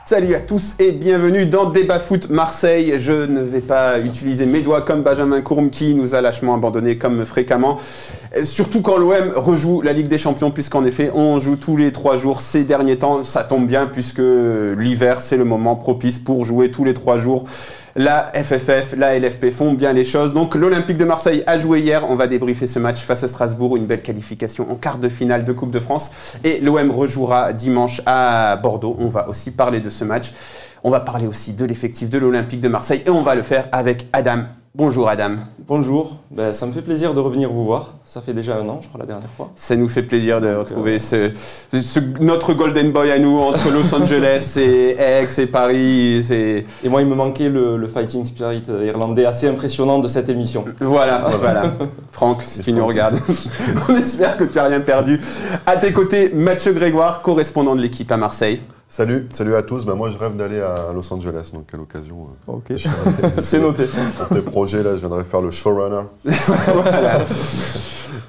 Salut à tous et bienvenue dans Débat Foot Marseille. Je ne vais pas utiliser mes doigts comme Benjamin Courme qui nous a lâchement abandonnés comme fréquemment. Surtout quand l'OM rejoue la Ligue des Champions, puisqu'en effet on joue tous les 3 jours ces derniers temps. Ça tombe bien puisque l'hiver c'est le moment propice pour jouer tous les 3 jours. La FFF, la LFP font bien les choses. Donc l'Olympique de Marseille a joué hier. On va débriefer ce match face à Strasbourg. Une belle qualification en quart de finale de Coupe de France. Et l'OM rejouera dimanche à Bordeaux. On va aussi parler de ce match. On va parler aussi de l'effectif de l'Olympique de Marseille. Et on va le faire avec Adam. Bonjour Adam. Bonjour, ça me fait plaisir de revenir vous voir. Ça fait déjà 1 an, je crois, la dernière fois. Ça nous fait plaisir de retrouver notre Golden Boy à nous, entre Los Angeles et Aix et Paris. Et moi, il me manquait le fighting spirit irlandais assez impressionnant de cette émission. Voilà. Franck, si tu nous regardes, on espère que tu n'as rien perdu. À tes côtés, Mathieu Grégoire, correspondant de l'équipe à Marseille. Salut à tous. Moi, je rêve d'aller à Los Angeles, donc à l'occasion. Ok, c'est noté. Pour tes projets, là, je viendrai faire le showrunner. Voilà.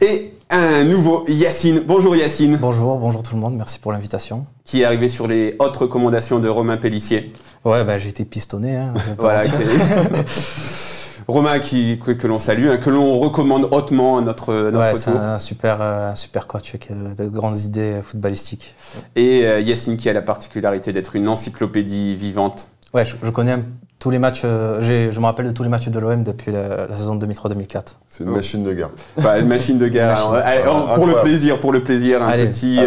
Et un nouveau Yacine. Bonjour Yacine. Bonjour tout le monde, merci pour l'invitation. Qui est arrivé sur les hautes recommandations de Romain Pellissier. Ouais, j'ai été pistonné. Hein, voilà. Romain que l'on salue, que l'on recommande hautement à notre tour. C'est un super coach qui a de grandes idées footballistiques. Et Yacine qui a la particularité d'être une encyclopédie vivante. Ouais, je connais tous les matchs, je me rappelle de tous les matchs de l'OM depuis la saison 2003-2004. C'est une machine de guerre. Une machine de guerre. Pour le plaisir, un petit...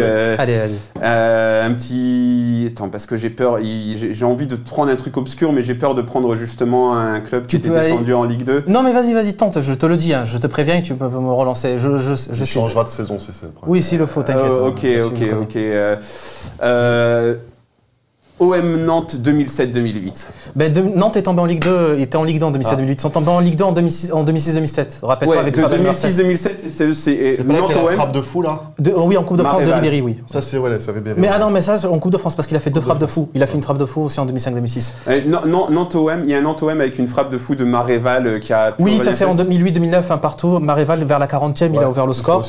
Attends, parce que j'ai peur, j'ai envie de prendre un truc obscur, mais j'ai peur de prendre justement un club qui était descendu en Ligue 2. Non mais vas-y, tente, je te le dis, hein, je te préviens et tu peux me relancer. Je changeras de saison si c'est le problème. Oui, s'il le faut, t'inquiète. Ok. OM Nantes 2007-2008. Nantes est tombé en Ligue 2, était en Ligue 2 en 2007-2008. Ils sont tombés en Ligue 2 en 2006-2007. Rappelle-toi avec Fabien Mercier. 2006-2007, c'est Nantes OM. Frappe de fou là. Oui, en Coupe de France de Ribéry, oui. Ça c'est Ribéry. Mais non, mais ça en Coupe de France parce qu'il a fait 2 frappes de fou. Il a fait une frappe de fou aussi en 2005-2006. Nantes OM, il y a un Nantes OM avec une frappe de fou de Maréval qui a. Oui, ça c'est en 2008-2009, un partout. Maréval vers la 40e, il a ouvert le score.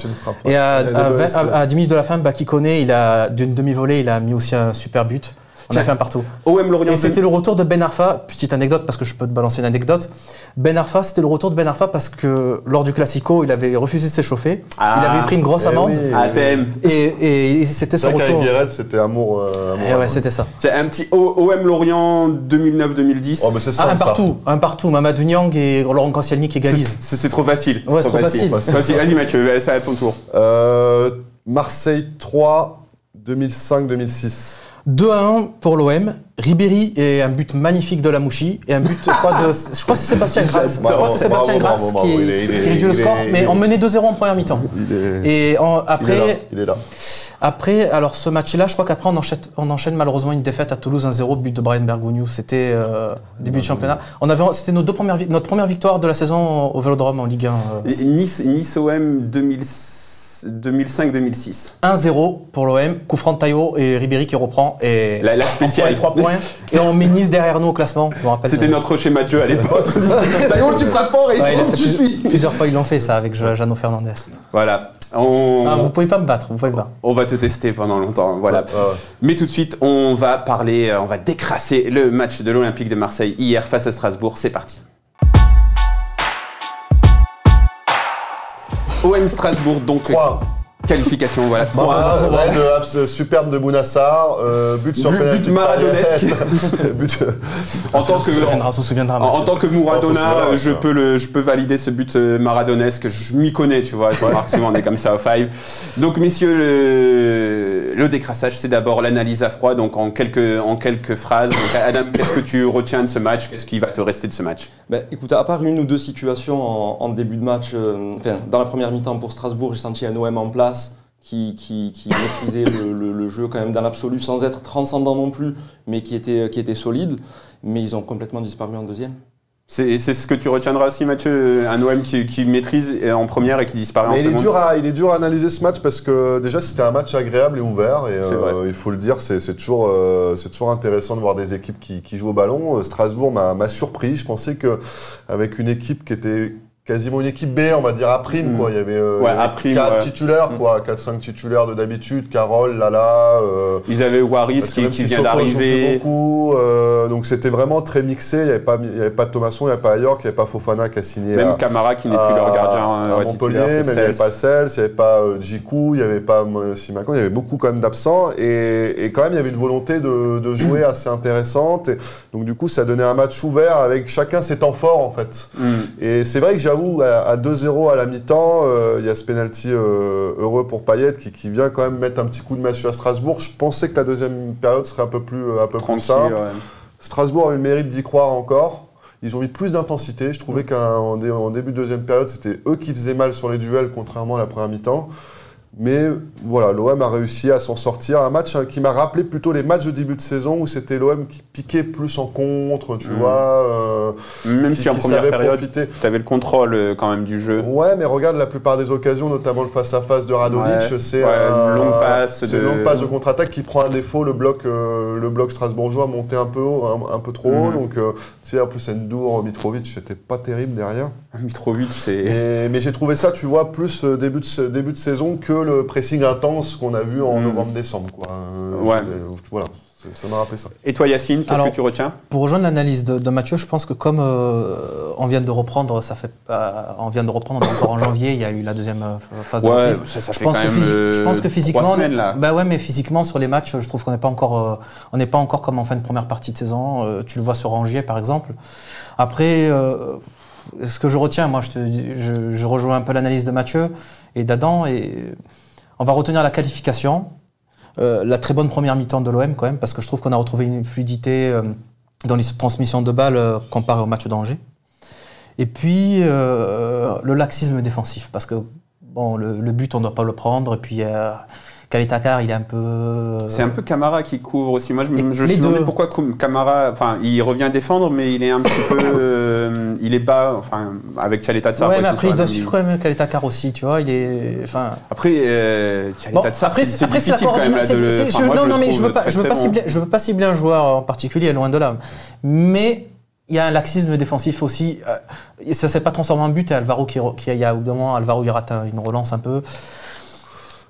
Et à 10 minutes de la fin, Bakikone, il a d'une demi-volée, il a mis aussi un super but. On a fait un partout. OM Lorient. Et c'était le retour de Ben Arfa. Petite anecdote, parce que je peux te balancer une anecdote. Ben Arfa, c'était le retour de Ben Arfa parce que lors du Classico, il avait refusé de s'échauffer. Il avait pris une grosse amende. Et c'était ce retour. Avec Guéret, c'était amour. Ouais, c'était ça. C'est un petit OM Lorient 2009-2010. Oh, c'est ça. Un partout. Mamadou Niang et Laurent Koscielny qui égalisent. C'est trop facile. Ouais, c'est trop facile. Vas-y Mathieu, c'est à ton tour. Marseille 3, 2005-2006. 2-1 pour l'OM. Ribéry et un but magnifique de Lamouchi et un but, je crois que c'est Sébastien Gratz. Qui réduit le score, mais on menait 2-0 en première mi-temps. Et après, il est là. Après, alors ce match-là, je crois qu'après on enchaîne malheureusement une défaite à Toulouse 1-0, but de Brian Bergogneau. C'était début de championnat. C'était notre première victoire de la saison au Vélodrome en Ligue 1. Nice OM 2005-2006. 1-0 pour l'OM, coup franc de Taillot et Ribéry qui reprend et la spéciale. Les 3 points et on met Nice derrière nous au classement. C'était notre schéma de jeu à l'époque. Taillot, tu frappes fort et tu suis. Plusieurs fois ils l'ont fait ça avec Jeannot Fernandez. Voilà. Vous pouvez pas me battre, On va te tester pendant longtemps, voilà. Mais tout de suite, on va décrasser le match de l'Olympique de Marseille hier face à Strasbourg. C'est parti. OM Strasbourg, donc 3. Qualification, voilà. 3. Superbe de Bounassar, but sur penalty. But maradonesque. En tant que Mouradona, je peux valider ce but maradonesque. Je m'y connais, tu vois. Je remarque souvent, on est comme ça au five. Donc, messieurs, le décrassage, c'est d'abord l'analyse à froid, donc en quelques phrases. Donc, Adam, qu'est-ce que tu retiens de ce match? Qu'est-ce qui va te rester de ce match? Écoute, à part 1 ou 2 situations en début de match, dans la première mi-temps pour Strasbourg, j'ai senti un OM en place qui maîtrisait le jeu quand même dans l'absolu, sans être transcendant non plus, mais qui était solide. Mais ils ont complètement disparu en deuxième. C'est ce que tu retiendras aussi, Mathieu, un OM qui maîtrise en première et qui disparaît en seconde. Il est dur à analyser ce match parce que déjà c'était un match agréable et ouvert et il faut le dire, c'est toujours intéressant de voir des équipes qui jouent au ballon. Strasbourg m'a surpris, je pensais qu'avec une équipe qui était quasiment une équipe B, on va dire à prime, quoi. Il y avait 4 titulaires, quoi, 4-5 titulaires de d'habitude, Carole, Lala. Ils avaient Waris qui vient d'arriver. Donc c'était vraiment très mixé. Il n'y avait pas Thomasson, il n'y avait pas York, il n'y avait pas Fofana qui a signé. Même Camara qui n'est plus leur gardien à Montpellier, mais il n'y avait pas Sels, il n'y avait pas Djikou, il n'y avait pas Simakan, il y avait beaucoup quand même d'absents. Et quand même, il y avait une volonté de jouer assez intéressante. Et donc du coup, ça donnait un match ouvert avec chacun ses temps forts, en fait. Et c'est vrai que j'avoue, à 2-0 à la mi-temps, il y a ce penalty heureux pour Payet qui vient quand même mettre un petit coup de massue à Strasbourg. Je pensais que la deuxième période serait un peu plus simple. Ouais. Strasbourg a eu le mérite d'y croire encore. Ils ont mis plus d'intensité. Je trouvais qu'en début de deuxième période, c'était eux qui faisaient mal sur les duels, contrairement à la première mi-temps. Mais voilà, l'OM a réussi à s'en sortir. Un match qui m'a rappelé plutôt les matchs de début de saison où c'était l'OM qui piquait plus en contre, tu vois. Même si en première période, tu avais le contrôle quand même du jeu. Ouais, mais regarde la plupart des occasions, notamment le face-à-face de Radonjic, c'est une longue passe de contre-attaque qui prend un défaut. Le bloc strasbourgeois montait un peu trop haut. Donc, en plus, Ndour, Mitrovic, c'était pas terrible derrière. Mitrovic, c'est... Mais j'ai trouvé ça, tu vois, plus début de saison que le pressing intense qu'on a vu en novembre-décembre, quoi. Voilà, ça m'a rappelé ça. Et toi, Yacine, qu'est-ce que tu retiens? Pour rejoindre l'analyse de Mathieu, je pense que comme on vient de reprendre, encore en janvier, il y a eu la deuxième phase de reprise. Je pense que physiquement, 3 semaines, là. Mais physiquement sur les matchs, je trouve qu'on n'est pas encore comme en fin de première partie de saison. Tu le vois sur Angers, par exemple. Après, ce que je retiens, moi, je rejoins un peu l'analyse de Mathieu et d'Adam, et on va retenir la qualification, la très bonne première mi-temps de l'OM quand même, parce que je trouve qu'on a retrouvé une fluidité dans les transmissions de balles comparé au match d'Angers. Et puis le laxisme défensif, parce que bon, le but on ne doit pas le prendre, et puis Kaletakar, il est un peu... C'est un peu Camara qui couvre aussi. Moi, je me suis demandé pourquoi Camara... Enfin, il revient défendre, mais il est un petit peu... il est bas, enfin, avec Tchaleta Tsar. Ouais, mais après, il doit suivre quand même Kaletakar aussi, tu vois. Il est... Enfin... Après, Tchaleta Tsar, c'est difficile quand même je veux pas cibler un joueur en particulier, loin de là. Mais... il y a un laxisme défensif aussi. Ça ne s'est pas transformé en but, et Alvaro il y a au bout d'un moment, Alvaro il rate une relance un peu.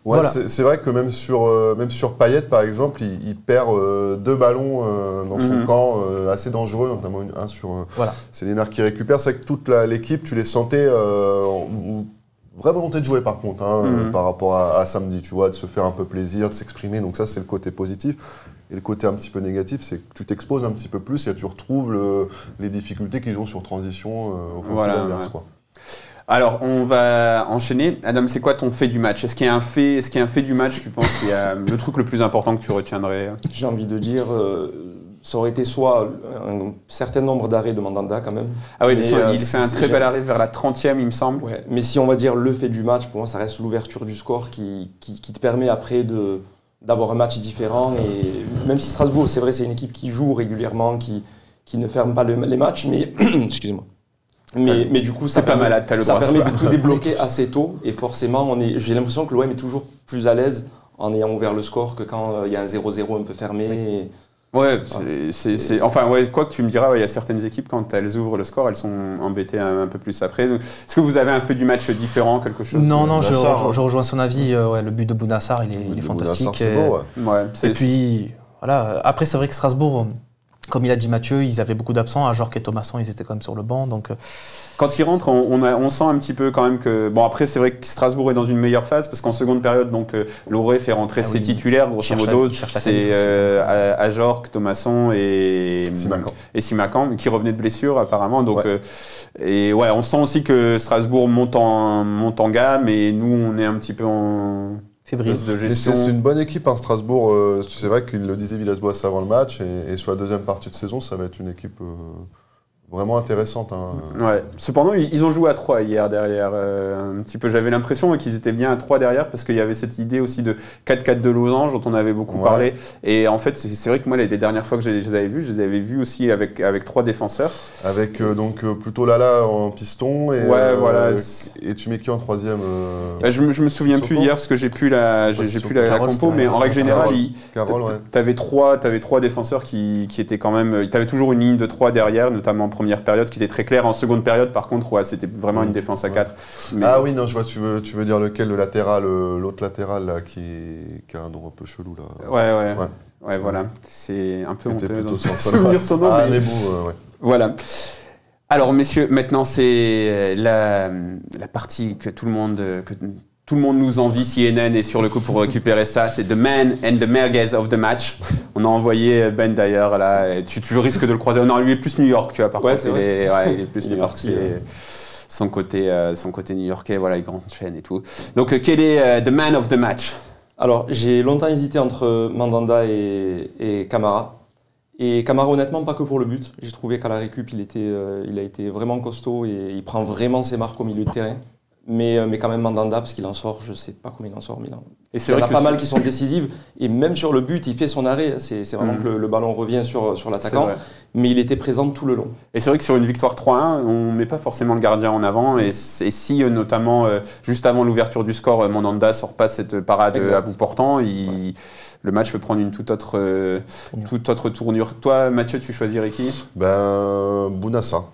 Ouais, voilà. C'est vrai que même sur Payet, par exemple, il perd 2 ballons dans son camp assez dangereux, notamment un sur c'est Lénard qui récupère. C'est vrai que toute l'équipe, tu les sentais vraie volonté de jouer par contre, par rapport à samedi, tu vois, de se faire un peu plaisir, de s'exprimer. Donc ça, c'est le côté positif. Et le côté un petit peu négatif, c'est que tu t'exposes un petit peu plus et tu retrouves les difficultés qu'ils ont sur transition offensive adverse, quoi. Alors, on va enchaîner. Adam, c'est quoi ton fait du match? Est-ce qu'il y a un fait du match, tu penses, qu'il y a le truc le plus important que tu retiendrais? J'ai envie de dire, ça aurait été soit un certain nombre d'arrêts de Mandanda quand même. Ah oui, il fait un très bel arrêt vers la 30e, il me semble. Ouais, mais si on va dire le fait du match, pour moi, ça reste l'ouverture du score qui te permet après d'avoir un match différent. Et même si Strasbourg, c'est vrai, c'est une équipe qui joue régulièrement, qui ne ferme pas les matchs, mais... Excusez-moi. Mais du coup, ça permet de tout débloquer assez tôt. Et forcément, j'ai l'impression que l'OM est toujours plus à l'aise en ayant ouvert le score que quand il y a un 0-0 un peu fermé. Ouais, quoi que tu me diras, il y a certaines équipes, quand elles ouvrent le score, elles sont embêtées un peu plus après. Est-ce que vous avez un fait du match différent, quelque chose? Non, je rejoins son avis. Le but de Bounassar, il est fantastique. C'est beau, et puis, voilà. Après, c'est vrai que Strasbourg, comme il a dit Mathieu, ils avaient beaucoup d'absents. Ajorc et Thomasson, ils étaient quand même sur le banc. Donc... Quand ils rentrent, on sent un petit peu quand même que... Bon, après, c'est vrai que Strasbourg est dans une meilleure phase, parce qu'en seconde période, Loret fait rentrer ses titulaires, grosso modo. C'est Ajorc, Thomasson et Simakan, qui revenaient de blessure, apparemment. Donc, on sent aussi que Strasbourg monte en gamme, et nous, on est un petit peu en... de gestion. C'est une bonne équipe, Strasbourg. C'est vrai qu'il le disait Villas-Boas avant le match, et sur la deuxième partie de saison, ça va être une équipe vraiment intéressante. Ouais. Cependant, ils ont joué à 3 hier derrière. Un petit peu, j'avais l'impression qu'ils étaient bien à 3 derrière, parce qu'il y avait cette idée aussi de 4-4 de losange dont on avait beaucoup parlé. Et en fait, c'est vrai que moi, les dernières fois que je les avais vus aussi avec 3 défenseurs. Avec plutôt Lala en piston et tu mets qui en troisième je me souviens plus hier parce que j'ai plus la compo, mais en règle générale, t'avais 3 défenseurs qui étaient quand même. T'avais toujours une ligne de 3 derrière, notamment en première première période qui était très clair. En seconde période, par contre, ouais, c'était vraiment une défense à 4. Mais... Ah oui, non, je vois, tu veux dire lequel, le latéral, l'autre latéral là, qui a un nom un peu chelou là. Ouais, voilà. C'est un peu honteux de souvenir son nom. Ah, mais ouais. Voilà. Alors, messieurs, maintenant, c'est la partie que tout le monde nous envie. CNN est sur le coup pour récupérer ça. C'est The Man and the Merguez of the Match. On a envoyé Ben d'ailleurs. Là, tu risques de le croiser. Non, lui est plus New York, tu vois. Par contre, il est plus New York. Son côté new-yorkais, voilà, les grandes chaînes et tout. Donc, quel est The Man of the Match? Alors, j'ai longtemps hésité entre Mandanda et Camara. Et Camara, honnêtement, pas que pour le but. J'ai trouvé qu'à la récup, il a été vraiment costaud et il prend vraiment ses marques au milieu de terrain. Mais quand même Mandanda, parce qu'il en sort, je sais pas combien il en sort, mais il y en a pas mal qui sont décisives. Et même sur le but, il fait son arrêt. C'est vraiment que le ballon revient sur l'attaquant. Mais il était présent tout le long. Et c'est vrai que sur une victoire 3-1, on met pas forcément le gardien en avant. Et si, notamment, juste avant l'ouverture du score, Mandanda sort pas cette parade à bout portant, le match peut prendre une toute autre tournure. Toi, Mathieu, tu choisirais qui? Bounassa.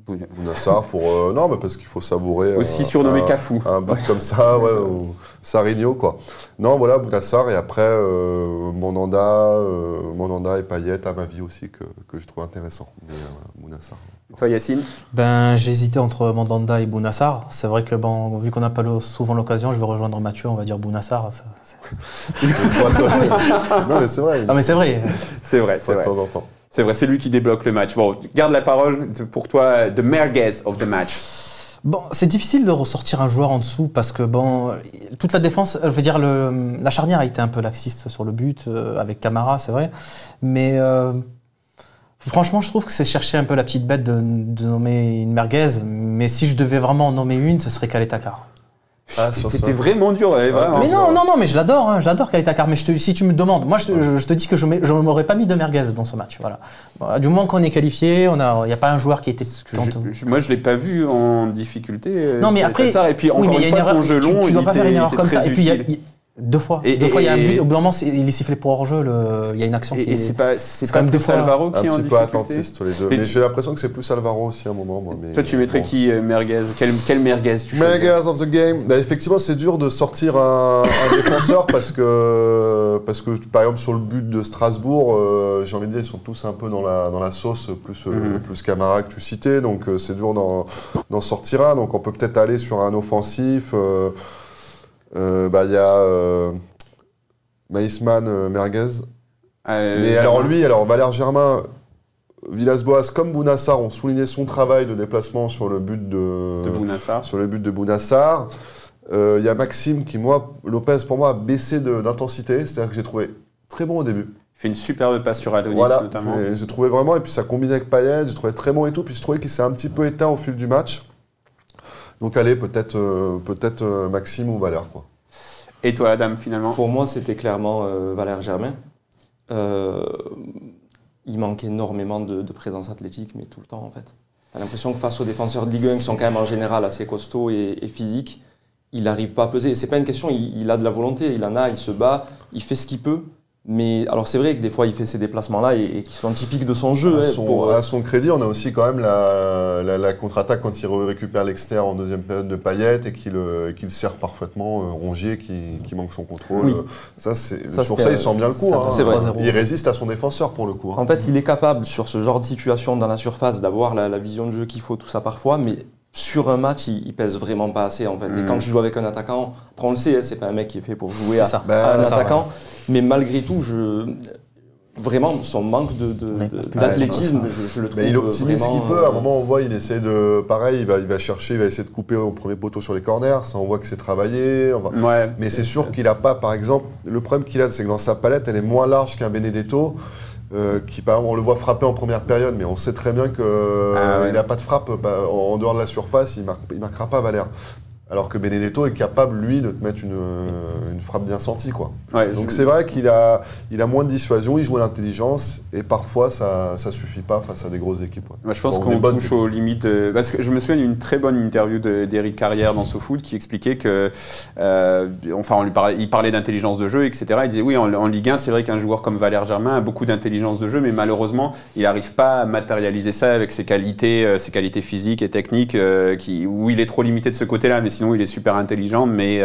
Bounassar pour non, mais parce qu'il faut savourer aussi surnommé Cafou, un but comme ça, ou Sarigno quoi. Non, voilà, Bounassar, et après Mandanda et Payet à ma vie aussi que je trouve intéressant. Mais Bounassar. Toi, Yacine? J'ai hésité entre Mandanda et Bounassar. C'est vrai que vu qu'on n'a pas souvent l'occasion, je vais rejoindre Mathieu, on va dire Bounassar. Non, mais c'est vrai. Ah, mais c'est vrai. C'est vrai. De temps en temps. C'est vrai, c'est lui qui débloque le match. Bon, garde la parole pour toi, The Merguez of the match. Bon, c'est difficile de ressortir un joueur en dessous parce que toute la défense, je veux dire, la charnière a été un peu laxiste sur le but avec Camara, c'est vrai. Mais franchement, je trouve que c'est chercher un peu la petite bête de nommer une Merguez. Mais si je devais vraiment en nommer une, ce serait Caleta Car. C'était vraiment dur. Vraiment. Mais non, mais je l'adore, j'adore Caleta Car. Mais si tu me demandes, moi je te dis que je ne m'aurais pas mis de Merguez dans ce match. Voilà. Du moment qu'on est qualifié, il n'y a pas un joueur qui était. Moi je l'ai pas vu en difficulté. Non mais après, et puis encore une fois son jeu long, tu dois pas faire une erreur comme ça. Et puis deux fois, il y a un but. Au bout d'un moment, il est sifflé pour hors-jeu. Il y a une action qui est. C'est quand même plus Alvaro qui est en difficulté. Un petit peu attentiste les deux. Mais j'ai l'impression que c'est plus Alvaro aussi à un moment. Toi, tu mettrais qui, Merguez? Quel Merguez tu choisis? Merguez of the game. Effectivement, c'est dur de sortir un défenseur parce que par exemple sur le but de Strasbourg, j'ai envie de dire ils sont tous un peu dans la sauce plus Camara que tu citais. Donc c'est dur d'en sortir un. Donc on peut peut-être aller sur un offensif. Il y a Maïsman Merguez. Mais alors Valère Germain, Villas-Boas comme Bounassar ont souligné son travail de déplacement sur le but de Bounassar. Il y a Maxime qui, Lopez pour moi a baissé d'intensité, c'est-à-dire que j'ai trouvé très bon au début. Il fait une superbe passe sur Radonjic notamment. J'ai trouvé vraiment, et puis ça combinait avec Payet, j'ai trouvé très bon et tout, puis je trouvais qu'il s'est un petit peu éteint au fil du match. Donc allez, peut-être Maxime ou Valère, quoi. Et toi, Adam, finalement? Pour moi, c'était clairement Valère Germain. Il manque énormément de présence athlétique, mais tout le temps, en fait. T'as l'impression que face aux défenseurs de Ligue 1, qui sont quand même en général assez costauds et physiques, il n'arrive pas à peser. C'est pas une question, il a de la volonté, il en a, il se bat, il fait ce qu'il peut. Mais alors c'est vrai que des fois il fait ces déplacements-là et qui sont typiques de son jeu. À son crédit, on a aussi quand même la contre-attaque quand il récupère l'extérieur en deuxième période de Payet et qu'il sert parfaitement Rongier qui manque son contrôle. Oui. Sur ça, il sent bien le coup. C'est vrai. Il résiste à son défenseur pour le coup. En fait, il est capable sur ce genre de situation dans la surface d'avoir la vision de jeu qu'il faut, tout ça parfois, mais sur un match, il pèse vraiment pas assez en fait. Et quand tu joues avec un attaquant, après on le sait, c'est pas un mec qui est fait pour jouer à un attaquant, mais malgré tout, vraiment son manque d'athlétisme, je le trouve. Mais il optimise ce qu'il peut. À un moment, on voit, il essaie de, pareil, il va essayer de couper au premier poteau sur les corners. Ça, on voit que c'est travaillé. Mais c'est sûr qu'il a pas, par exemple, le problème qu'il a, c'est que dans sa palette, elle est moins large qu'un Benedetto. Qui par exemple on le voit frapper en première période, mais on sait très bien qu'il n'a pas de frappe en dehors de la surface, il marquera pas Valère. Alors que Benedetto est capable, lui, de te mettre une frappe bien sentie, quoi. Ouais, donc c'est vrai qu'il a moins de dissuasion, il joue à l'intelligence, et parfois ça suffit pas face à des grosses équipes. Ouais. Moi, je pense qu'on touche aux limites. Parce que je me souviens d'une très bonne interview d'Éric Carrière dans SoFoot qui expliquait que, il parlait d'intelligence de jeu, etc. Il disait oui, en Ligue 1, c'est vrai qu'un joueur comme Valère Germain a beaucoup d'intelligence de jeu, mais malheureusement, il n'arrive pas à matérialiser ça avec ses qualités physiques et techniques, où il est trop limité de ce côté-là. Mais sinon, il est super intelligent, mais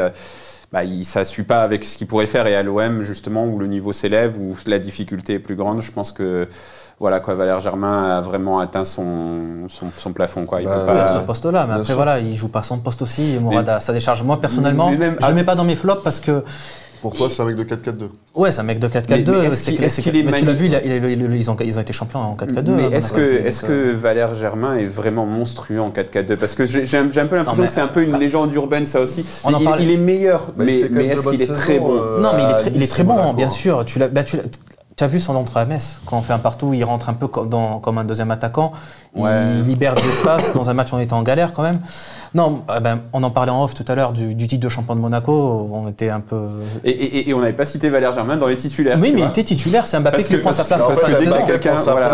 ça ne suit pas avec ce qu'il pourrait faire. Et à l'OM, justement, où le niveau s'élève, où la difficulté est plus grande, je pense que Valère Germain a vraiment atteint son plafond. Quoi. Il peut pas... à ce poste-là, mais après, voilà, il ne joue pas son poste aussi. Morad a sa décharge. Moi, personnellement, je ne le mets pas dans mes flops parce que. Pour toi, c'est un mec de 4-4-2. Ouais, c'est un mec de 4-4-2. Mais tu l'as vu, ils ont été champions en 4-4-2. Mais est-ce que Valère Germain est vraiment monstrueux en 4-4-2 ? Parce que j'ai un peu l'impression que c'est un peu une légende urbaine, ça aussi. Il est meilleur, mais est-ce qu'il est très bon ? Non, mais il est très bon, bien sûr. Tu as vu son entrée à Metz, quand on fait un partout, il rentre un peu comme un deuxième attaquant. Il libère de l'espace. Dans un match, on était en galère quand même. Non, on en parlait en off tout à l'heure du titre de champion de Monaco. On était un peu. Et on n'avait pas cité Valère Germain dans les titulaires. Oui, mais il était titulaire. C'est Mbappé qui prend sa place en fin de saison.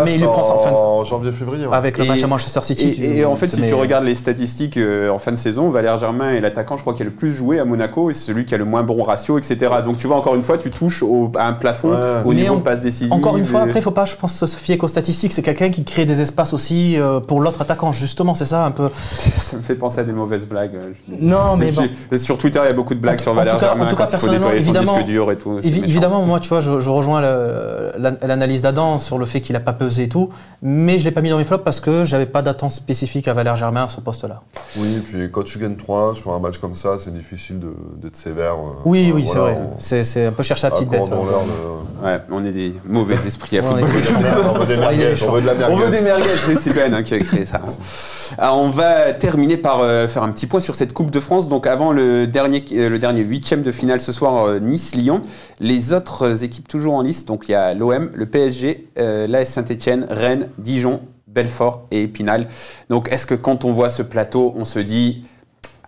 Mais il le prend en janvier-février. Avec le match à Manchester City. Et en fait, si tu regardes les statistiques en fin de saison, Valère Germain est l'attaquant, je crois, qui a le plus joué à Monaco et c'est celui qui a le moins bon ratio, etc. Donc tu vois, encore une fois, tu touches à un plafond au niveau de passe décisive. Encore une fois, après, il ne faut pas, je pense, se fier qu'aux statistiques. C'est quelqu'un qui crée des espaces aussi pour l'autre attaquant. Justement, c'est ça un peu. Ça me fait penser à des mauvaises blagues. Non, mais bon. Sur Twitter, il y a beaucoup de blagues sur Valère Germain quand il faut nettoyer son disque dur et tout. Évidemment, moi, tu vois, je rejoins l'analyse d'Adam sur le fait qu'il n'a pas pesé et tout, mais je ne l'ai pas mis dans mes flops parce que je n'avais pas d'attente spécifique à Valère Germain à ce poste-là. Oui, et puis quand tu gagnes 3-1 sur un match comme ça, c'est difficile d'être sévère. Oui, c'est vrai. C'est un peu chercher la petite bête. Ouais, on est des mauvais esprits à football. On veut de la merguez. On veut des merguez, c'est Ben qui a créé ça. Alors, on va terminer par faire un petit point sur cette Coupe de France. Donc avant le dernier 8e de finale ce soir, Nice-Lyon. Les autres équipes toujours en lice, donc il y a l'OM, le PSG, l'AS Saint-Etienne, Rennes, Dijon, Belfort et Épinal. Donc est-ce que quand on voit ce plateau, on se dit...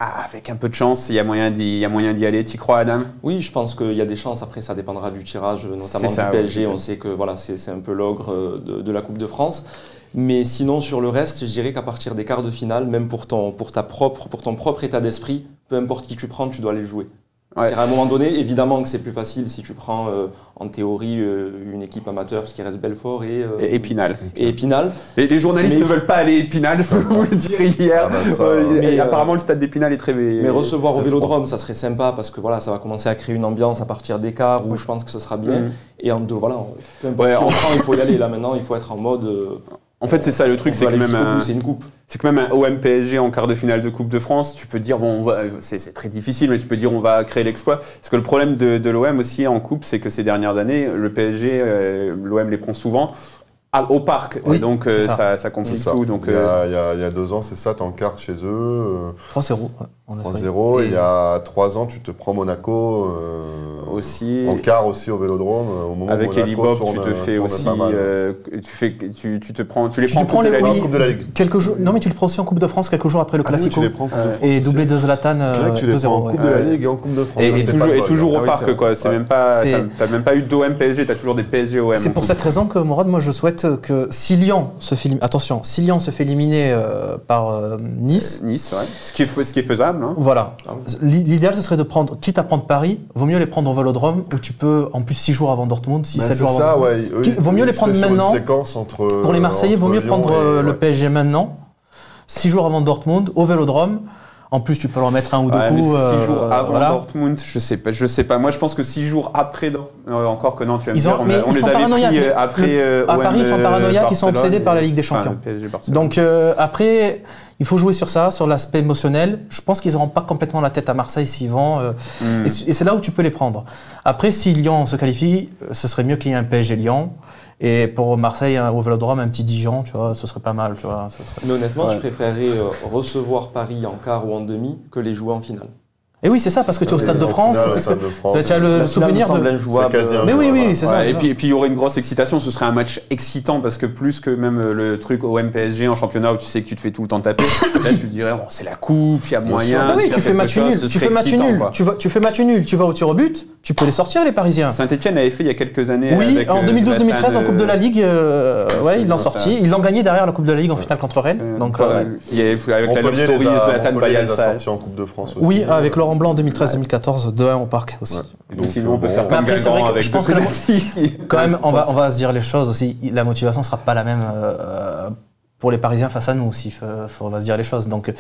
avec un peu de chance, il y a moyen d'y aller. T'y crois, Adam ? Oui, je pense qu'il y a des chances. Après, ça dépendra du tirage, notamment du PSG. On sait que c'est un peu l'ogre de la Coupe de France. Mais sinon, sur le reste, je dirais qu'à partir des quarts de finale, même pour ton propre état d'esprit, peu importe qui tu prends, tu dois aller le jouer. Ouais. À un moment donné, évidemment que c'est plus facile si tu prends en théorie une équipe amateur, ce qui reste Belfort et Épinal. Les journalistes ne veulent pas aller à Épinal, je peux vous le dire hier. Apparemment, le stade d'Épinal est très... Mais recevoir au Vélodrome, ça serait sympa parce que ça va commencer à créer une ambiance à partir des quarts où je pense que ce sera bien. Et peu importe qui on prend, il faut y aller. Là maintenant, il faut être en mode... En fait, c'est ça le truc, c'est que une coupe. C'est que même un OM PSG en quart de finale de Coupe de France, tu peux dire, c'est très difficile, mais tu peux dire on va créer l'exploit. Parce que le problème de l'OM aussi en coupe, c'est que ces dernières années, le PSG, l'OM les prend souvent au parc. Oui, et donc ça complique tout. Donc, il y a 2 ans, c'est ça, t'es en quart chez eux. 3-0. 3-0. Et il y a 3 ans, tu te prends Monaco aussi. En quart aussi au Vélodrome. Au moment avec où Monaco Elibop, tu te fais aussi. tu les prends en Coupe de la Ligue. Quelques jours. Non, mais tu le prends aussi en Coupe de France quelques jours après le Classico. Et doublé de Zlatan 2-0. En Coupe de la Ligue et en Coupe de France. Et toujours au parc, quoi. C'est même pas. T'as même pas eu d'OM PSG, t'as toujours des PSG OM. C'est pour cette raison que Morad, moi, je souhaite que si Lyon se fait éliminer par Nice. Nice, ouais. Ce qui est faisable. Hein. Voilà. L'idéal, ce serait de prendre, quitte à prendre Paris, vaut mieux les prendre au Vélodrome où tu peux, en plus 6 jours avant Dortmund, 6-7 jours avant Dortmund. Vaut mieux les prendre maintenant. Pour les Marseillais, vaut mieux prendre le PSG maintenant, 6 jours avant Dortmund, au Vélodrome. En plus, tu peux leur mettre 1 ou 2 coups. 6 jours avant Dortmund, je sais pas. Moi, je pense que 6 jours après, encore que non, tu vas me dire, on les avait pris après. À Paris, ils sont paranoïaques, ils sont obsédés par la Ligue des Champions. Donc après, il faut jouer sur ça, sur l'aspect émotionnel. Je pense qu'ils n'auront pas complètement la tête à Marseille s'ils vont. Et c'est là où tu peux les prendre. Après, si Lyon se qualifie, ce serait mieux qu'il y ait un PSG Lyon. Et pour Marseille, au Vélodrome, un petit Dijon, tu vois, ce serait pas mal, tu vois. Mais honnêtement, je préférerais recevoir Paris en quart ou en demi que les jouer en finale. Et oui, c'est ça, parce que tu es au Stade de France, tu as le souvenir de... Mais oui, c'est ça. Et puis il y aurait une grosse excitation, ce serait un match excitant, parce que plus que même le truc OM-PSG en championnat où tu sais que tu te fais tout le temps taper, là tu te dirais, bon, c'est la coupe, il y a moyen... Oui, tu fais match nul, tu fais match nul, tu vas au tir au but, tu peux les sortir les Parisiens. Saint-Etienne avait fait il y a quelques années. Oui, en 2012-2013 en Coupe de la Ligue, ils l'ont sorti, ils l'ont gagné derrière la Coupe de la Ligue en finale contre Rennes. Donc, il y avait avec la Love Story, Zlatan Bayelsa. En Coupe de France aussi. Oui, avec Laurent Blanc en 2013-2014, 2-1 au Parc aussi. Donc, sinon, on peut faire comme Guingamp avec je pense que quand même, on va se dire les choses aussi. La motivation sera pas la même pour les Parisiens face à nous aussi. On va se dire les choses. Donc,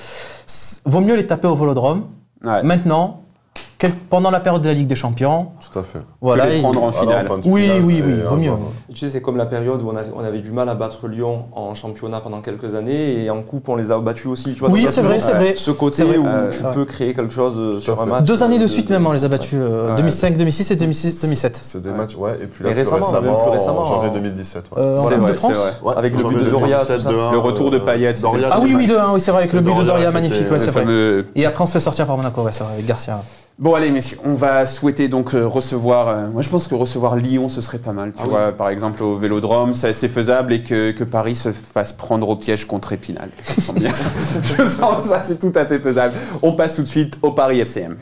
vaut mieux les taper au Vélodrome. Maintenant, pendant la période de la Ligue des Champions. Tout à fait. Voilà, que les prendre en finale. Oui, vaut mieux. Tu sais, c'est comme la période où on avait du mal à battre Lyon en championnat pendant quelques années et en coupe, on les a battus aussi. Tu vois, oui, c'est vrai. Ce côté où tu peux créer quelque chose sur un match. 2 années de suite même, on les a battus. 2005, 2006 et 2007. C'est des matchs, et puis là, plus récemment, en janvier 2017. En Coupe de France. Avec le but de Doria, le retour de Payet. Ah oui, 2-1, oui, c'est vrai, avec le but de Doria, magnifique, c'est vrai. Et après, on se fait sortir par Monaco, c'est vrai, avec Garcia. Bon allez messieurs, on va souhaiter donc recevoir, moi je pense que recevoir Lyon ce serait pas mal, tu vois, par exemple au Vélodrome, c'est assez faisable et que Paris se fasse prendre au piège contre Épinal. Je sens bien, je sens ça, c'est tout à fait faisable. On passe tout de suite au Paris FCM.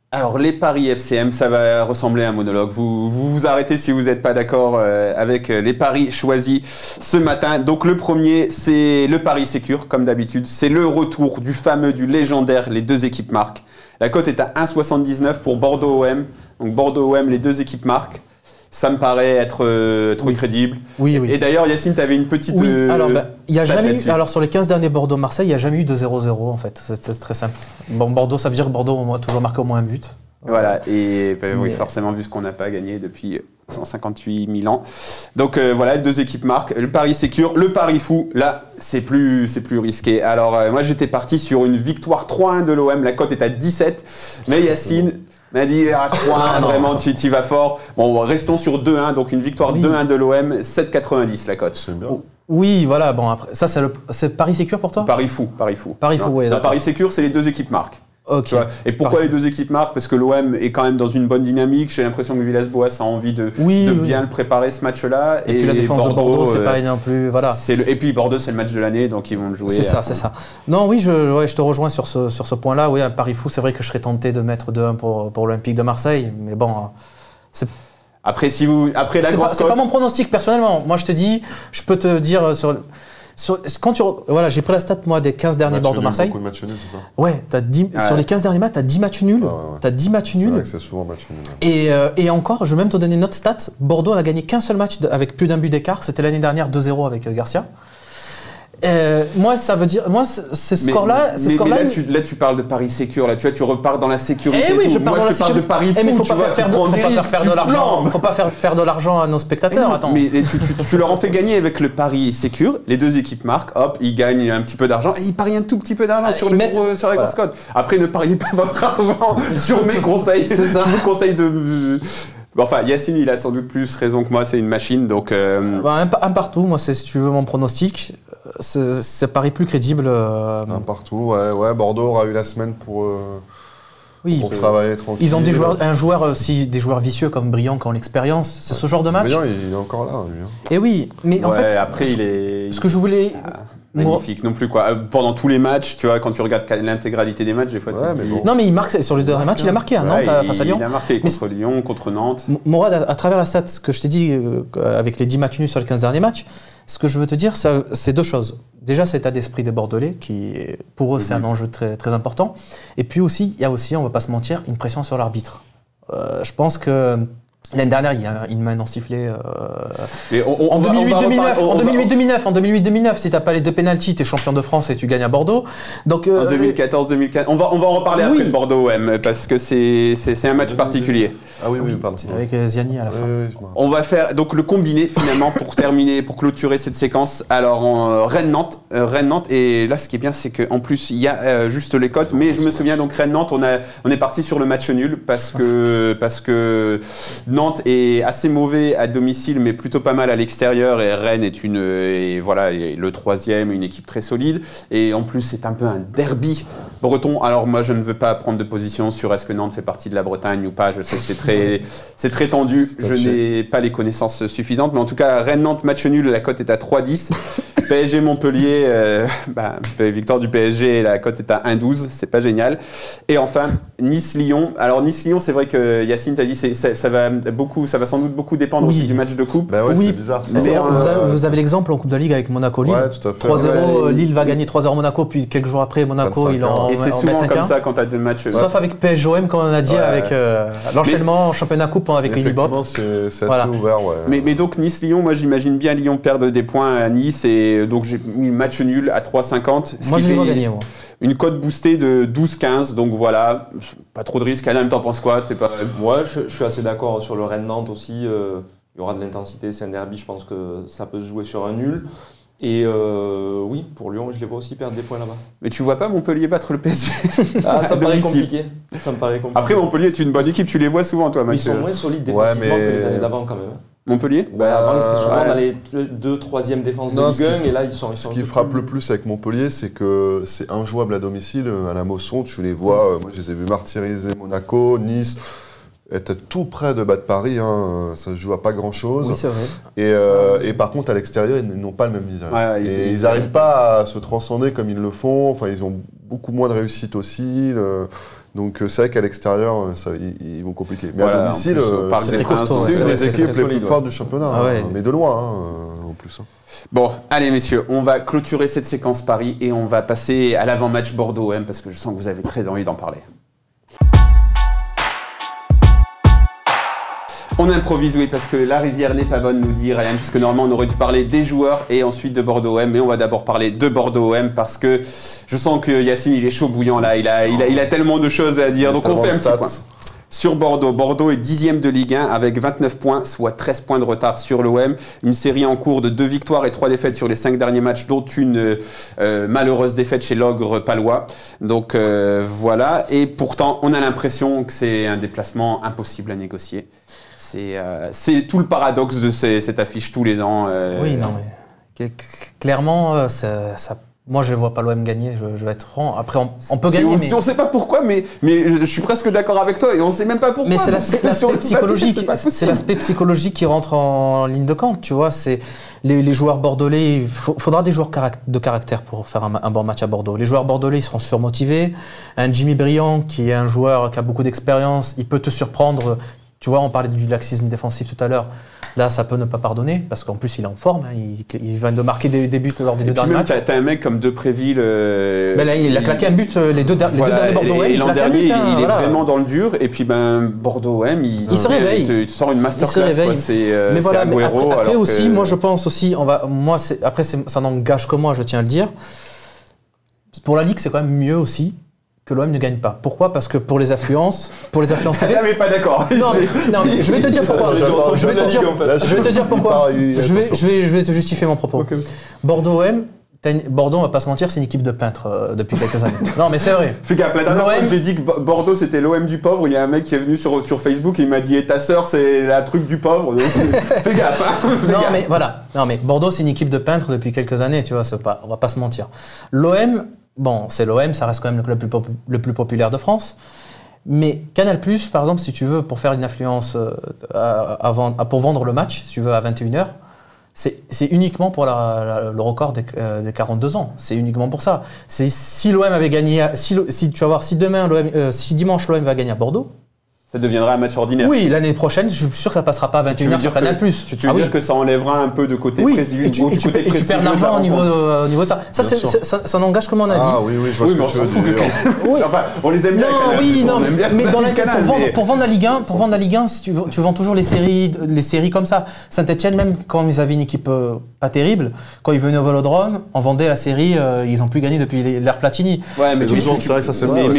Alors les paris FCM, ça va ressembler à un monologue. Vous arrêtez si vous n'êtes pas d'accord avec les paris choisis ce matin. Donc le premier, c'est le pari Sécure, comme d'habitude. C'est le retour du fameux, du légendaire, les deux équipes marquent. La cote est à 1,79 pour Bordeaux-OM. Donc Bordeaux-OM, les deux équipes marquent. Ça me paraît être crédible. Oui. Et d'ailleurs, Yacine, tu avais une petite. Oui, alors, y a jamais eu, alors sur les 15 derniers Bordeaux-Marseille, il n'y a jamais eu de 0-0 en fait. C'est très simple. Bon, Bordeaux, ça veut dire que Bordeaux a toujours marqué au moins un but. Voilà, et oui, forcément, vu ce qu'on n'a pas gagné depuis 158 000 ans. Donc voilà, les deux équipes marquent. Le pari Sécure, le pari fou, là, c'est plus risqué. Alors, moi, j'étais parti sur une victoire 3-1 de l'OM. La cote est à 17. Mais Yacine m'a dit 3-1, vraiment, tu vas fort. Bon, restons sur 2-1. Donc, une victoire 2-1 de l'OM, 7,90 la cote. C'est bien. Oui, voilà. Bon, après, ça, c'est pari Sécure pour toi ? Pari fou. Pari fou, oui. Le pari Sécure, c'est les deux équipes marquent. Okay. Et pourquoi les deux équipes marquent ? Parce que l'OM est quand même dans une bonne dynamique. J'ai l'impression que Villas-Boas a envie de bien le préparer ce match-là. Et puis la défense de Bordeaux, c'est pas non plus. Voilà. Et puis Bordeaux, c'est le match de l'année, donc ils vont le jouer. C'est ça. Non, oui, je te rejoins sur ce point-là. Oui, un pari fou, c'est vrai que je serais tenté de mettre 2-1 pour l'Olympique de Marseille. Mais bon, c'est. Après, la grosse cote. C'est pas mon pronostic personnellement. Moi, je te dis, je peux te dire j'ai pris la stat moi des 15 derniers Bordeaux-Marseille. Beaucoup de matchs nuls, c'est ça ? Ouais, sur les 15 derniers matchs, t'as 10 matchs nuls. T'as 10 matchs nuls. C'est vrai que c'est souvent match nul. Et encore, je vais même te donner une autre stat. Bordeaux n'a gagné qu'un seul match avec plus d'un but d'écart. C'était l'année dernière 2-0 avec Garcia. Moi, ça veut dire, ces scores-là, là, tu parles de paris sécure. Là, tu vois, tu repars dans la sécurité. Oui, je te parle de paris fou. Mais faut pas faire perdre de l'argent à nos spectateurs. Attends. Mais tu leur en fais gagner avec le pari sécure. Les deux équipes marquent, hop, ils gagnent un petit peu d'argent et ils parient un tout petit peu d'argent sur la grosse cote. Après, ne pariez pas votre argent sur mes conseils. C'est ça. Je vous conseille de. Enfin, Yacine, il a sans doute plus raison que moi, c'est une machine, donc... Un partout, moi, si tu veux mon pronostic, c'est pari plus crédible. Un partout, ouais. Bordeaux aura eu la semaine pour travailler tranquille. Ils ont des joueurs vicieux comme Briand qui ont l'expérience. C'est ce genre de match. Briand, il est encore là, lui. Et oui, mais en fait... Après, il est... Ce que je voulais... Magnifique non plus quoi. Pendant tous les matchs, tu vois, quand tu regardes l'intégralité des matchs, des fois. Non mais il marque sur le dernier match, il a marqué à Nantes face à Lyon. Il a marqué contre Lyon, contre Nantes. Mourad, à travers la stat que je t'ai dit avec les 10 matchs nuls sur les 15 derniers matchs, ce que je veux te dire, c'est deux choses. Déjà, cet état d'esprit des Bordelais qui, pour eux, c'est un enjeu très très important. Et puis aussi, il y a aussi, on va pas se mentir, une pression sur l'arbitre. Je pense que l'année dernière, il y a une main non sifflée. En 2008-2009, si t'as pas les deux pénaltys, t'es champion de France et tu gagnes à Bordeaux. Donc en 2014-2015, on va en reparler après de Bordeaux, parce que c'est un match particulier. Ah oui, pardon. Avec Ziani à la fin. On va faire donc le combiné finalement pour terminer, pour clôturer cette séquence. Alors Rennes-Nantes, et là ce qui est bien, c'est qu'en plus il y a juste les cotes, mais je me souviens donc Rennes-Nantes, on est parti sur le match nul parce que Nantes est assez mauvais à domicile, mais plutôt pas mal à l'extérieur. Et Rennes est le troisième, une équipe très solide. Et en plus, c'est un peu un derby breton. Alors moi, je ne veux pas prendre de position sur est-ce que Nantes fait partie de la Bretagne ou pas. Je sais que c'est très tendu. Je n'ai pas les connaissances suffisantes. Mais en tout cas, Rennes-Nantes, match nul, la cote est à 3,10. PSG-Montpellier, victoire du PSG, la cote est à 1,12. C'est pas génial. Et enfin, Nice-Lyon. Alors Nice-Lyon, c'est vrai que Yacine t'a dit ça va sans doute beaucoup dépendre aussi du match de coupe. Bah ouais, oui, c'est bizarre. Vous avez l'exemple en Coupe de Ligue avec Monaco-Lille. Ouais, tout à fait. 3-0, Lille va gagner 3-0 Monaco, puis quelques jours après, Monaco, il en Et c'est souvent comme ça quand tu as deux matchs. Sauf avec PSG-OM, comme on a dit, avec l'enchaînement championnat-coupe avec Unibop. C'est assez ouvert, ouais. Mais donc Nice-Lyon, moi j'imagine bien Lyon perdre des points à Nice, et donc j'ai mis match nul à 3,50. Moi je vais gagner, moi. Une cote boostée de 12-15, donc voilà, pas trop de risques. Adam, t'en penses quoi? Moi, je suis assez d'accord sur le Rennes-Nantes aussi. Il y aura de l'intensité, c'est un derby, je pense que ça peut se jouer sur un nul. Et oui, pour Lyon, je les vois aussi perdre des points là-bas. Mais tu vois pas Montpellier battre le PSG? Ça me paraît compliqué. Après, Montpellier est une bonne équipe, tu les vois souvent, toi, Max. Ils sont moins solides défensivement que les années d'avant, quand même. Montpellier? Avant, c'était souvent dans les 2, 3e défenses de Ligue 1, et là, ils sont ce qui frappe le plus avec Montpellier, c'est que c'est injouable à domicile. À la Mosson, tu les vois, moi je les ai vus martyriser Monaco, Nice, être tout près de battre Paris, ça se joue à pas grand-chose. Oui, c'est vrai. Et par contre, à l'extérieur, ils n'ont pas le même visage. Ils n'arrivent pas à se transcender comme ils le font. Enfin, ils ont beaucoup moins de réussite aussi. Donc c'est vrai qu'à l'extérieur, ils vont compliquer. Mais à domicile, c'est une des équipes les plus fortes du championnat, mais de loin en plus. Bon, allez messieurs, on va clôturer cette séquence Paris et on va passer à l'avant-match Bordeaux-OM parce que je sens que vous avez très envie d'en parler. On improvise, oui, parce que la rivière n'est pas bonne, nous dit Ryan, puisque normalement on aurait dû parler des joueurs et ensuite de Bordeaux-OM, mais on va d'abord parler de Bordeaux-OM parce que je sens que Yacine, il est chaud bouillant là, il a tellement de choses à dire, donc on fait un petit point. Sur Bordeaux, Bordeaux est 10e de Ligue 1 avec 29 points, soit 13 points de retard sur l'OM. Une série en cours de 2 victoires et 3 défaites sur les 5 derniers matchs, dont une malheureuse défaite chez l'Ogre palois. Donc voilà, et pourtant on a l'impression que c'est un déplacement impossible à négocier. C'est tout le paradoxe de cette affiche tous les ans. Oui, non, mais clairement, moi je ne vois pas l'OM gagner, je vais être franc. Après, on peut gagner. On ne sait pas pourquoi, mais je suis presque d'accord avec toi et on ne sait même pas pourquoi. Mais c'est l'aspect psychologique. C'est l'aspect psychologique qui rentre en ligne de compte, tu vois. C'est les joueurs bordelais. Il faudra des joueurs de caractère pour faire un bon match à Bordeaux. Les joueurs bordelais, ils seront surmotivés. Un Jimmy Briand, qui est un joueur qui a beaucoup d'expérience, il peut te surprendre. Tu vois, on parlait du laxisme défensif tout à l'heure. Là, ça peut ne pas pardonner, parce qu'en plus, il est en forme. Il vient de marquer des buts lors des deux derniers matchs. T'as un mec comme Depréville. Mais là, il a claqué un but les deux derniers Bordeaux. Et l'an dernier, il est vraiment dans le dur. Et puis, Bordeaux-OM, il se réveille. Il sort une masterclass. Mais voilà, après aussi, moi, je pense aussi, après, ça n'engage que moi, je tiens à le dire. Pour la Ligue, c'est quand même mieux aussi que l'OM ne gagne pas. Pourquoi? Parce que pour les affluences TV... Ah mais pas d'accord. Non, mais je vais te dire pourquoi. Je vais te dire pourquoi. Je vais te justifier mon propos. Okay. Bordeaux-OM, Bordeaux, on va pas se mentir, c'est une équipe de peintres depuis quelques années. Non, mais c'est vrai. Fais gaffe, la dernière fois que j'ai dit que Bordeaux c'était l'OM du pauvre, il y a un mec qui est venu sur Facebook et il m'a dit ta sœur c'est la truc du pauvre. Donc, fais gaffe. Mais voilà. Non, mais Bordeaux c'est une équipe de peintres depuis quelques années, tu vois, on va pas se mentir. L'OM, bon, c'est l'OM, ça reste quand même le club le plus populaire de France. Mais Canal+, par exemple, si tu veux, pour faire une influence pour vendre le match, si tu veux, à 21h, c'est uniquement pour le record des 42 ans. C'est uniquement pour ça. Si l'OM avait gagné, si dimanche l'OM va gagner à Bordeaux, ça deviendra un match ordinaire. Oui, l'année prochaine, je suis sûr que ça passera pas à 21h sur Canal+. Tu veux dire que ça enlèvera un peu de côté prestigieux. Et tu perds de l'argent au niveau de ça. Ça n'engage que mon avis. Ah oui, je vois ce que tu veux dire. Enfin, on les aime bien. Mais pour vendre la Ligue 1, tu vends toujours les séries comme ça. Saint-Etienne, même quand ils avaient une équipe pas terrible, quand ils venaient au Vélodrome, on vendait la série, ils n'ont plus gagné depuis l'ère Platini. Ouais, mais c'est vrai que ça c'est vrai.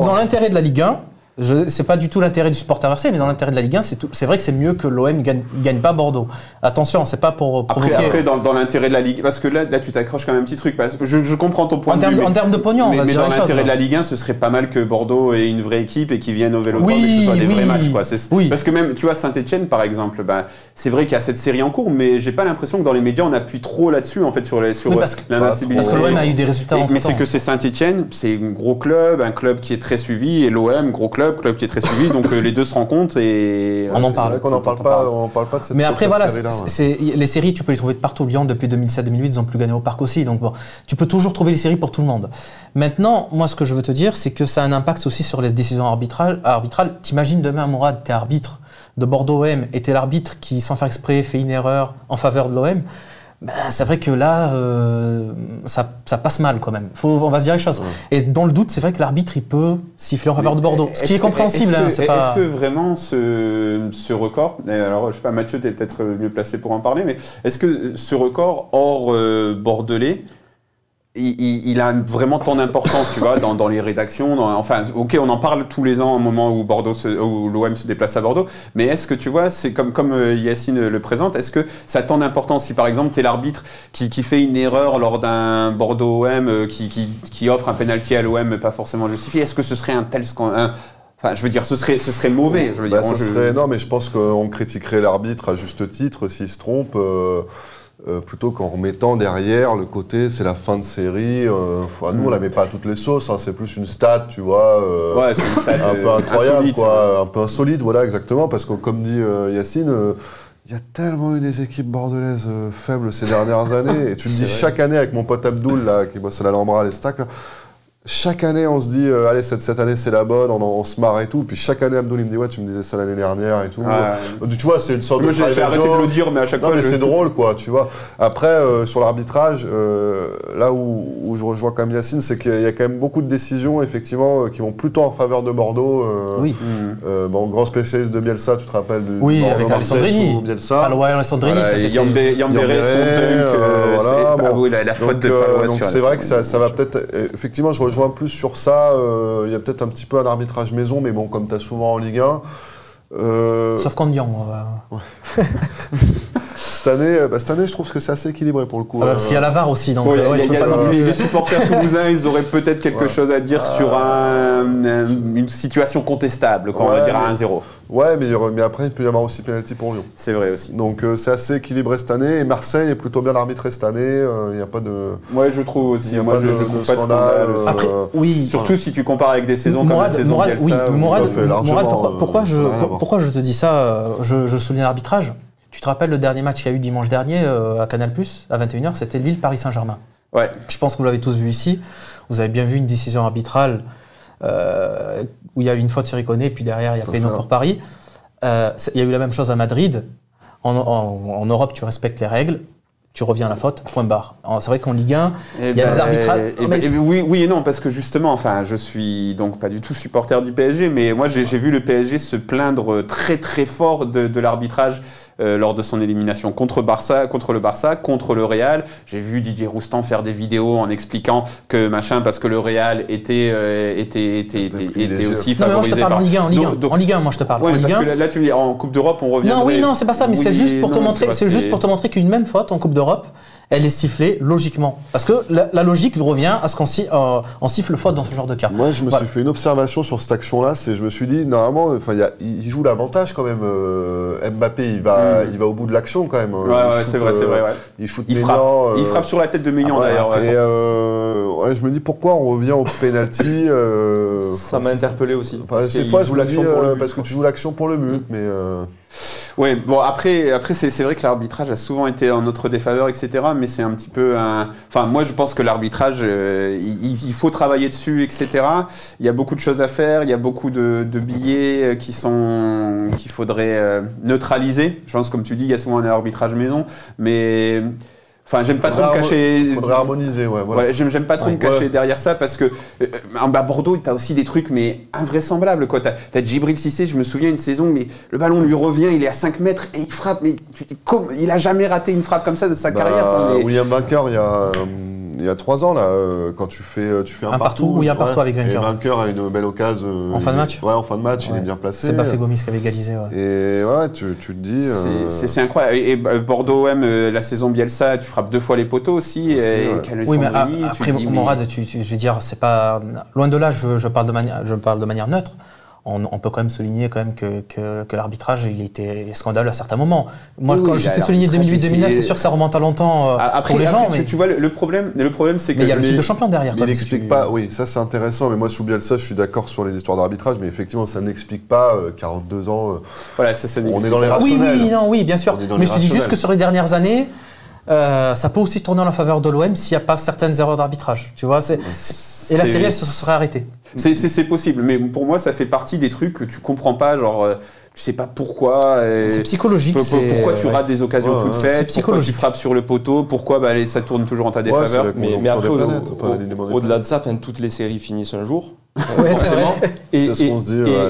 Dans l'intérêt de la Ligue 1, c'est pas du tout l'intérêt du supporter marseillais, mais dans l'intérêt de la Ligue 1, c'est vrai que c'est mieux que l'OM gagne pas Bordeaux. Attention, c'est pas pour provoquer... Après dans l'intérêt de la Ligue, parce que là tu t'accroches quand même un petit truc, parce que je comprends ton point de vue. En termes de pognon, mais dans l'intérêt de la Ligue 1, ce serait pas mal que Bordeaux ait une vraie équipe et qu'ils viennent au Vélodrome et que ce soit des vrais matchs, quoi. Parce que même, tu vois, Saint-Etienne, par exemple, c'est vrai qu'il y a cette série en cours, mais j'ai pas l'impression que dans les médias, on appuie trop là-dessus, en fait, sur l'invincibilité. Parce que l'OM a eu des résultats mais c'est que c'est Saint-Etienne, c'est un gros club, un club qui est très suivi, et l'OM, gros club qui est très suivi, donc les deux se rencontrent et... On en parle. C'est vrai qu'on n'en parle pas de cette série-là. Mais après, voilà, les séries, tu peux les trouver de partout. Lyon, depuis 2007-2008, ils n'ont plus gagné au Parc aussi, donc bon, tu peux toujours trouver les séries pour tout le monde. Maintenant, moi, ce que je veux te dire, c'est que ça a un impact aussi sur les décisions arbitrales. T'imagines demain, Mourad, t'es arbitre de Bordeaux-OM et t'es l'arbitre qui, sans faire exprès, fait une erreur en faveur de l'OM. C'est vrai que là, ça passe mal quand même. On va se dire les choses. Et dans le doute, c'est vrai que l'arbitre, il peut siffler en faveur de Bordeaux. Ce qui est compréhensible. Est-ce que vraiment ce record, alors je sais pas, Mathieu, tu es peut-être mieux placé pour en parler, mais est-ce que ce record hors bordelais, il a vraiment tant d'importance, tu vois, dans les rédactions, enfin, ok, on en parle tous les ans au moment où l'OM se déplace à Bordeaux, mais est-ce que tu vois, c'est comme Yacine le présente, est-ce que ça a tant d'importance si par exemple t'es l'arbitre qui fait une erreur lors d'un Bordeaux-OM qui offre un penalty à l'OM pas forcément justifié, est-ce que ce serait un tel scandale? Enfin, je veux dire, ce serait mauvais. Je veux dire, non, mais je pense qu'on critiquerait l'arbitre à juste titre s'il se trompe. Plutôt qu'en remettant derrière le côté c'est la fin de série, nous on la met pas à toutes les sauces, hein, c'est plus une stat, tu vois, c'est une stat un peu incroyable, insolite, quoi, un peu insolite, voilà, exactement, parce que comme dit Yacine, il y a tellement eu des équipes bordelaises faibles ces dernières années, et tu le dis chaque année avec mon pote Abdoul là, qui bosse à l'Alhambra, les stacks, là, chaque année, on se dit, allez, cette année, c'est la bonne, on se marre et tout. Puis chaque année, Abdoul, il me dit, ouais, tu me disais ça l'année dernière et tout. Tu vois, c'est une sorte de... J'ai arrêté de le dire, mais à chaque fois... mais c'est drôle, quoi, tu vois. Après, sur l'arbitrage, là où je rejoins quand même Yacine, c'est qu'il y a quand même beaucoup de décisions, effectivement, qui vont plutôt en faveur de Bordeaux. Grand spécialiste de Bielsa, tu te rappelles du Oui, avec Alessandrini. Bielsa. Alessandrini, ça c'était... Yambéré, son dunk, la faute de Palois. Donc c'est vrai que ça va peut-être... Effectivement, je rejoins plus sur ça, il y a peut-être un petit peu un arbitrage maison, mais bon, comme tu as souvent en Ligue 1. Sauf qu'en Lyon. Cette année, je trouve que c'est assez équilibré pour le coup. Parce qu'il y a la VAR aussi. Donc, les supporters toulousains, ils auraient peut-être quelque chose à dire sur une situation contestable, on va dire à 1-0. Ouais, mais après, il peut y avoir aussi pénalty pour Lyon. C'est vrai aussi. Donc c'est assez équilibré cette année. Et Marseille est plutôt bien arbitré cette année. Il n'y a pas de... Ouais, je trouve aussi. Moi, je trouve pas de scandale. Après, surtout si tu compares avec des saisons comme la saison Bielsa. Mourad, pourquoi je te dis ça, je souligne l'arbitrage. Tu te rappelles le dernier match qu'il y a eu dimanche dernier à Canal+, à 21h, c'était Lille-Paris Saint-Germain. Ouais. Je pense que vous l'avez tous vu ici. Vous avez bien vu une décision arbitrale où il y a eu une faute sur Iconé, puis derrière, il y a péno pour Paris. Il y a eu la même chose à Madrid. En Europe, tu respectes les règles. Tu reviens à la faute, point barre. C'est vrai qu'en Ligue 1, il y a des arbitrages... Oui et non, parce que justement, enfin, je suis donc pas du tout supporter du PSG, mais moi j'ai vu le PSG se plaindre très très fort de l'arbitrage lors de son élimination contre le Barça, contre le Real. J'ai vu Didier Roustan faire des vidéos en expliquant que machin, parce que le Real était aussi favorisé par... En Ligue 1, moi je te parle. Ouais, parce que là tu me dis, en Coupe d'Europe, on revient... Non, c'est pas ça, mais c'est juste pour te montrer qu'une même faute en Coupe d'Europe, elle est sifflée logiquement. Parce que la logique revient à ce qu'on siffle faute dans ce genre de cas. Moi, je me suis fait une observation sur cette action-là. Je me suis dit, normalement, il joue l'avantage quand même. Mbappé, il va au bout de l'action quand même. C'est vrai. Ouais. Il shoot Maignan. Il frappe sur la tête de Maignan d'ailleurs. Et je me dis, pourquoi on revient au penalty Ça m'a interpellé aussi. Ces fois, je me dis, parce que tu joues l'action pour le but, mais... Oui, bon après c'est vrai que l'arbitrage a souvent été en notre défaveur, etc. Mais c'est un petit peu Enfin, moi je pense que l'arbitrage, il faut travailler dessus, etc. Il y a beaucoup de choses à faire, il y a beaucoup de billets qu'il faudrait neutraliser. Je pense, comme tu dis, il y a souvent un arbitrage maison, mais... Enfin, j'aime pas trop me cacher... Il faudrait harmoniser, voilà. J'aime pas trop me cacher derrière ça, parce que à Bordeaux, t'as aussi des trucs mais invraisemblables, quoi. T'as Djibril Cissé, je me souviens une saison, mais le ballon lui revient, il est à 5 mètres et il frappe, mais il a jamais raté une frappe comme ça de sa carrière. William Baker, il il y a 3 ans, là, quand tu fais un partout. Oui, un partout avec Vainqueur. Et Vainqueur a une belle occasion. En fin de match. Ouais, en fin de match, il est bien placé. C'est Bafé Gomis qui avait égalisé. Ouais. Et ouais, tu te dis. C'est incroyable. Et Bordeaux-OM, la saison Bielsa, tu frappes 2 fois les poteaux aussi. Oui, mais après, Morad, je veux dire, c'est pas. Loin de là, je parle de manière neutre. On peut quand même souligner que l'arbitrage il était scandaleux à certains moments. Moi, quand je t'ai souligné 2008-2009, c'est sûr que ça remonte à longtemps pour les gens. Tu vois, le problème, c'est que. Mais il y a le titre de champion derrière. Mais il n'explique pas. Oui, ça c'est intéressant. Mais moi, sous Bielsa, je suis d'accord sur les histoires d'arbitrage. Mais effectivement, ça n'explique pas 42 ans. Voilà, on est dans les rationnels. Oui, bien sûr. Mais je te dis juste que sur les dernières années. Ça peut aussi tourner en la faveur de l'OM s'il n'y a pas certaines erreurs d'arbitrage. Tu vois, et la série, elle se serait arrêtée. C'est possible, mais pour moi, ça fait partie des trucs que tu comprends pas, genre. Tu sais pas pourquoi. C'est psychologique. Pourquoi tu rates des occasions toutes faites, pourquoi tu frappes sur le poteau, pourquoi ça tourne toujours en ta défaveur. Mais après, au-delà de ça, toutes les séries finissent un jour. Ouais, c'est vrai.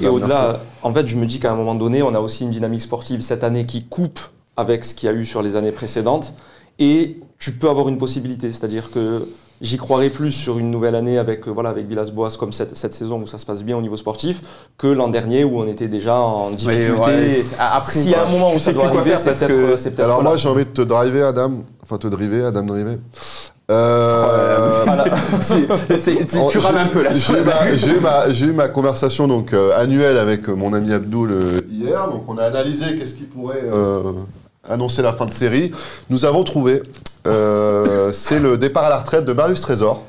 Et au-delà, en fait, je me dis qu'à un moment donné, on a aussi une dynamique sportive cette année qui coupe avec ce qu'il y a eu sur les années précédentes. Et tu peux avoir une possibilité, c'est-à-dire que j'y croirais plus sur une nouvelle année avec Villas-Boas comme cette saison où ça se passe bien au niveau sportif que l'an dernier où on était déjà en difficulté. Après, s'il y a un moment où ça doit arriver, c'est peut-être. Alors moi j'ai envie de te driver, Adam. Tu rames un peu là. J'ai eu ma conversation donc annuelle avec mon ami Abdoul hier. Donc on a analysé qu'est-ce qui pourrait annoncer la fin de série. Nous avons trouvé c'est le départ à la retraite de Marius Trésor.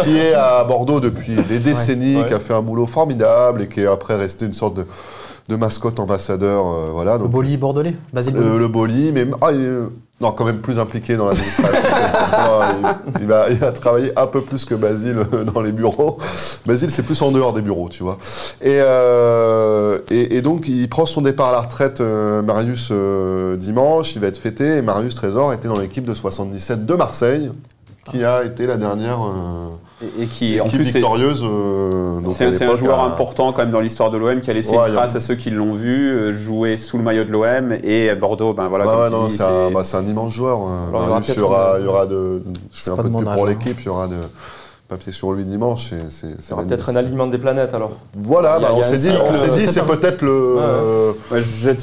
Qui est à Bordeaux depuis des décennies, qui a fait un boulot formidable et qui est après resté une sorte de mascotte ambassadeur. Voilà, donc, le Boli bordelais, Basile Boli. Le Boli, mais non, quand même plus impliqué dans l'administration. il a travaillé un peu plus que Basile dans les bureaux. Basile, c'est plus en dehors des bureaux, tu vois. Et donc, il prend son départ à la retraite, Marius, dimanche. Il va être fêté. Et Marius Trésor était dans l'équipe de 77 de Marseille, qui a été la dernière et qui en plus victorieuse. C'est un joueur important quand même dans l'histoire de l'OM qui a laissé une trace à ceux qui l'ont vu jouer sous le maillot de l'OM et à Bordeaux. C'est un immense joueur. Marius, il y aura je fais un peu de pub pour l'équipe. Il y aura de papier sur lui dimanche. C'est peut-être un alignement des planètes alors. Voilà, on s'est dit c'est peut-être le.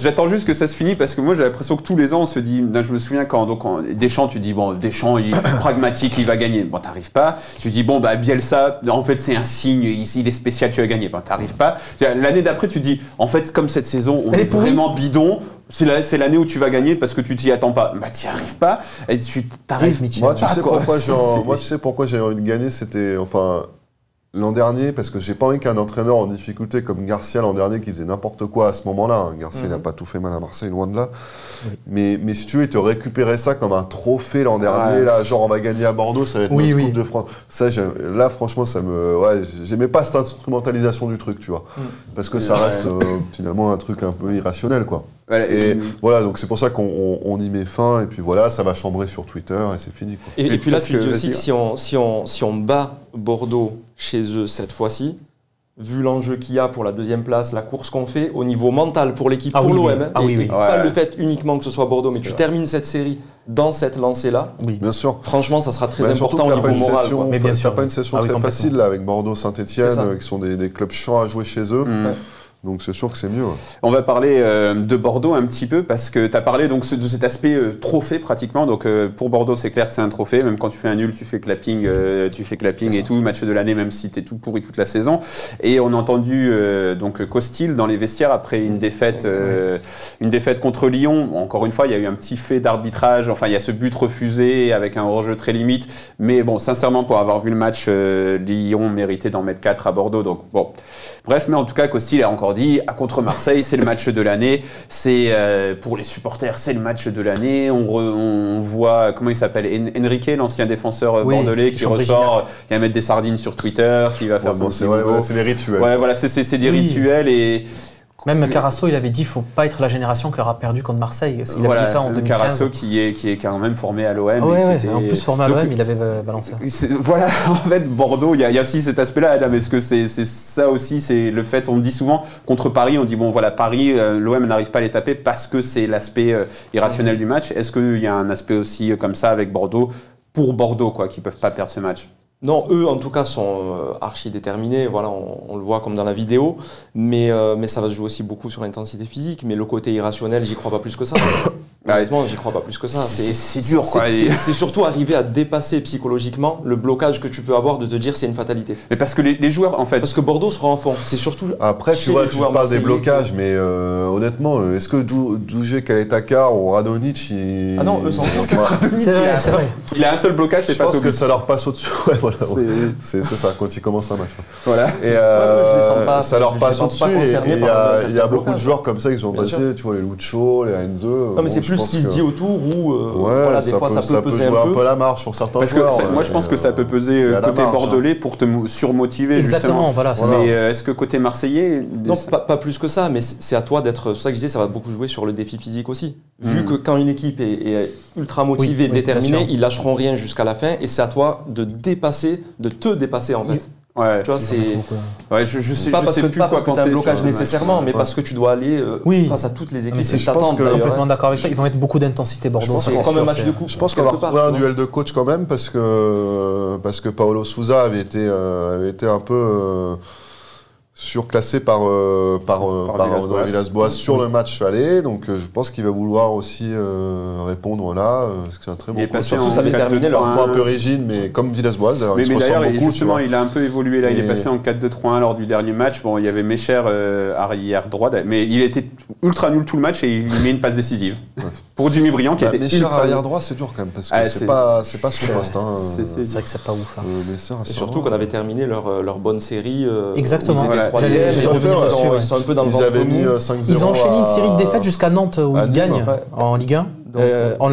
J'attends juste que ça se finisse parce que moi j'ai l'impression que tous les ans on se dit. Je me souviens quand Deschamps, tu dis Deschamps il est pragmatique, il va gagner. Bon, t'arrives pas. Tu dis Bielsa, en fait c'est un signe, il est spécial, tu vas gagner. Bon, t'arrives pas. L'année d'après tu dis en fait comme cette saison on est vraiment bidon. C'est l'année où tu vas gagner parce que tu t'y attends pas. T'y arrives pas et tu t'arrives. Moi, tu sais pourquoi j'ai envie de gagner, c'était l'an dernier, parce que j'ai pas envie qu'un entraîneur en difficulté comme Garcia l'an dernier qui faisait n'importe quoi à ce moment-là. Garcia n'a pas tout fait mal à Marseille, loin de là. Oui. Mais si tu veux, il te récupérait ça comme un trophée l'an dernier, là, genre on va gagner à Bordeaux, ça va être notre Coupe de France. Ça, là, franchement, j'aimais pas cette instrumentalisation du truc, tu vois. Parce que ça reste finalement un truc un peu irrationnel, quoi. Voilà, donc c'est pour ça qu'on y met fin, et puis voilà, ça va chambrer sur Twitter, et c'est fini, quoi. Et puis là, tu dis aussi que si on bat Bordeaux chez eux cette fois-ci, vu l'enjeu qu'il y a pour la deuxième place, la course qu'on fait, au niveau mental pour l'équipe, pour l'OM, pas le fait uniquement que ce soit Bordeaux, mais tu termines cette série dans cette lancée-là. Oui, bien sûr. Franchement, ça sera très important au niveau moral. Mais bien sûr, pas une session très facile là, avec Bordeaux-Saint-Etienne, qui sont des clubs chiants à jouer chez eux. Donc c'est sûr que c'est mieux. On va parler de Bordeaux un petit peu parce que tu as parlé donc de cet aspect trophée pratiquement. Donc pour Bordeaux, c'est clair que c'est un trophée. Même quand tu fais un nul, tu fais clapping et tout. Match de l'année, même si tu es tout pourri toute la saison. Et on a entendu donc Costil dans les vestiaires après une défaite contre Lyon. Encore une fois, il y a eu un petit fait d'arbitrage. Enfin, il y a ce but refusé avec un hors-jeu très limite. Mais bon, sincèrement, pour avoir vu le match, Lyon méritait d'en mettre 4 à Bordeaux. Donc bon, bref, mais en tout cas, Costil a encore dit contre Marseille, c'est le match de l'année. C'est pour les supporters, c'est le match de l'année. On voit comment il s'appelle, Enrique, l'ancien défenseur bordelais, qui ressort, qui va mettre des sardines sur Twitter, qui va faire son c'est les rituels. Ouais, voilà, c'est des rituels et Même Carasso, il avait dit qu'il ne faut pas être la génération qui aura perdu contre Marseille. Il avait dit ça en 2015. Carasso qui est quand même formé à l'OM. En plus formé à l'OM, il avait balancé. Voilà, en fait, Bordeaux, il y a aussi cet aspect-là, Adam. Est-ce que c'est ça aussi, c'est le fait, on dit souvent, contre Paris, on dit, bon voilà, Paris, l'OM n'arrive pas à les taper parce que c'est l'aspect irrationnel du match. Est-ce qu'il y a un aspect aussi comme ça avec Bordeaux, pour Bordeaux, quoi, qui ne peuvent pas perdre ce match? Non, eux en tout cas sont archi déterminés, voilà, on le voit comme dans la vidéo, mais ça va se jouer aussi beaucoup sur l'intensité physique, mais le côté irrationnel, j'y crois pas plus que ça. Honnêtement, j'y crois pas plus que ça. C'est dur, quoi. C'est surtout arriver à dépasser psychologiquement le blocage que tu peux avoir de te dire c'est une fatalité. Mais parce que les joueurs, en fait... Parce que Bordeaux sera en fond, c'est surtout... Après, tu vois, tu parles des blocages, mais honnêtement, est-ce que Djoudje, Kaletaka ou Radonjic, Ah non, eux s'en foutent. C'est vrai. Il a un seul blocage, c'est pas Je pense que ça leur passe au-dessus. Ouais, voilà. C'est ça, quand ils commencent un match. Voilà. Et ça leur passe au-dessus. Il y a beaucoup de joueurs comme ça qui sont passés, tu vois, les Lucho, les Enzo. Non, mais c'est plus ce qui se dit autour où des fois ça peut peser un peu la marche sur certains joueurs. Moi, je pense que ça peut peser côté bordelais pour te surmotiver. Exactement, voilà. Mais est-ce que côté marseillais... Non, pas plus que ça, mais c'est à toi d'être... C'est ça que je disais, ça va beaucoup jouer sur le défi physique aussi. Vu que quand une équipe est ultra motivée, déterminée, ils lâcheront rien jusqu'à la fin, et c'est à toi de te dépasser en fait. Ouais. Tu vois, c'est... Ouais, je sais pas parce plus quoi penser. Pas parce que tu as un blocage nécessairement, mais parce que tu dois aller face à toutes les équipes qui t'attendent. Je suis complètement d'accord avec toi. Ils vont mettre beaucoup d'intensité, Bordeaux. C'est comme un match de coupe. Je pense qu'on va retrouver un duel de coach quand même, parce que Paulo Sousa avait été un peu... surclassé par Villas-Boas sur le match aller, donc je pense qu'il va vouloir aussi répondre là, parce que c'est un très bon coach. Surtout ça avait terminé leur fois un peu rigide, mais comme Villas-Boas, mais d'ailleurs, justement, il a un peu évolué là, il est passé en 4-2-3-1 lors du dernier match. Bon, il y avait Mecher arrière droit, mais il était ultra nul tout le match et il met une passe décisive. Pour Jimmy Briand qui était Mecher arrière droit, c'est dur quand même, parce que c'est pas son poste. C'est vrai que c'est pas ouf. Et surtout qu'on avait terminé leur bonne série. Exactement. Ils sont un peu dans le ventre mou. Ils ont enchaîné une série de défaites jusqu'à Nantes où ils gagnent en Ligue 1. On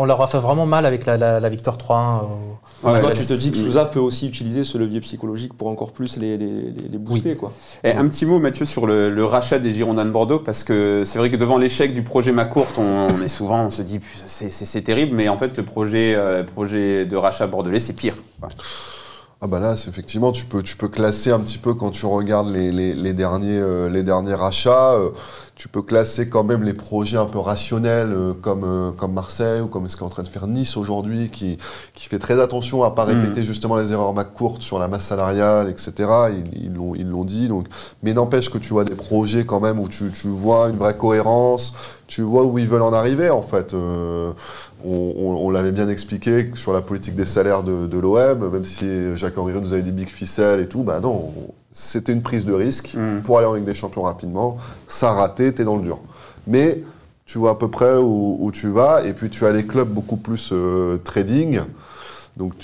leur a fait vraiment mal avec la victoire 3-1. Tu te dis que Sousa peut aussi utiliser ce levier psychologique pour encore plus les booster. Quoi. Et un petit mot, Mathieu, sur le rachat des Girondins de Bordeaux, parce que c'est vrai que devant l'échec du projet Macourte, on se dit c'est terrible, mais en fait le projet de rachat bordelais, c'est pire. Ah bah là, effectivement, tu peux classer un petit peu quand tu regardes les derniers rachats. Tu peux classer quand même les projets un peu rationnels comme Marseille ou comme ce qu'est en train de faire Nice aujourd'hui, qui fait très attention à ne pas répéter justement les erreurs McCourt sur la masse salariale, etc. Ils l'ont dit. Donc, mais n'empêche que tu vois des projets quand même où tu vois une vraie cohérence, tu vois où ils veulent en arriver en fait. On l'avait bien expliqué sur la politique des salaires de l'OM, même si Jacques-Henri nous avait dit big ficelle et tout, bah non, c'était une prise de risque pour aller en Ligue des Champions rapidement. Ça a raté, t'es dans le dur. Mais tu vois à peu près où tu vas, et puis tu as les clubs beaucoup plus trading. Donc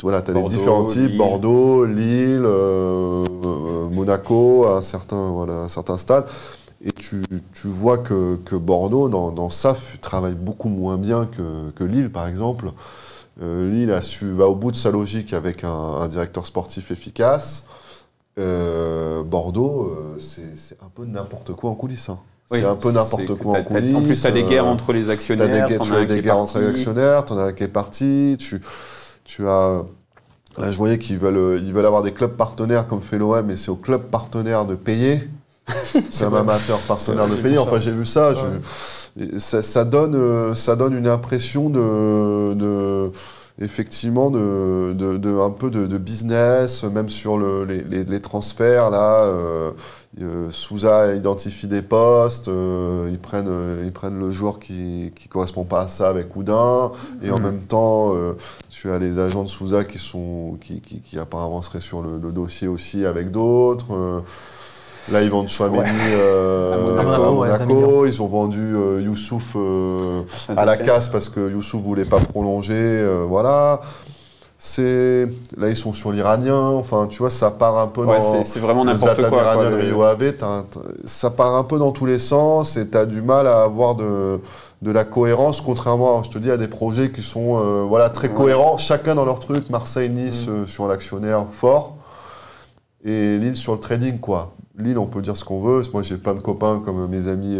voilà, tu as des différents types, Lille. Bordeaux, Lille, Monaco, à un certain stade. Et tu vois que Bordeaux, dans ça, travaille beaucoup moins bien que Lille, par exemple. Lille va au bout de sa logique avec un directeur sportif efficace. Bordeaux, c'est un peu n'importe quoi en coulisses. Hein. Oui, c'est un peu n'importe quoi en coulisses. En plus, tu as des guerres entre les actionnaires. Tu as des guerres entre les actionnaires, tu en as un qui est parti. Tu as... Là, je voyais qu'ils veulent avoir des clubs partenaires comme fait l'OM, mais c'est aux clubs partenaires de payer. C'est un amateur partenaire de payer. Enfin, j'ai vu ça. Ouais. Ça donne une impression effectivement un peu de business, même sur les transferts là. Sousa identifie des postes, ils prennent le joueur qui correspond pas à ça avec Oudin, et en même temps tu as les agents de Sousa qui apparemment seraient sur le dossier aussi avec d'autres. Là, ils vendent Chouameni à Monaco. Ils ont vendu Youssouf à la casse parce que Youssouf ne voulait pas prolonger. Voilà. Là, ils sont sur l'Iranien. Enfin, tu vois, ça part un peu dans... C'est vraiment n'importe quoi. L'Iranien de Rio Ave, ça part un peu dans tous les sens et tu as du mal à avoir de la cohérence, contrairement, je te dis, à des projets qui sont très cohérents, chacun dans leur truc. Marseille, Nice sur l'actionnaire fort et Lille sur le trading, quoi. Lille, on peut dire ce qu'on veut. Moi, j'ai plein de copains comme mes amis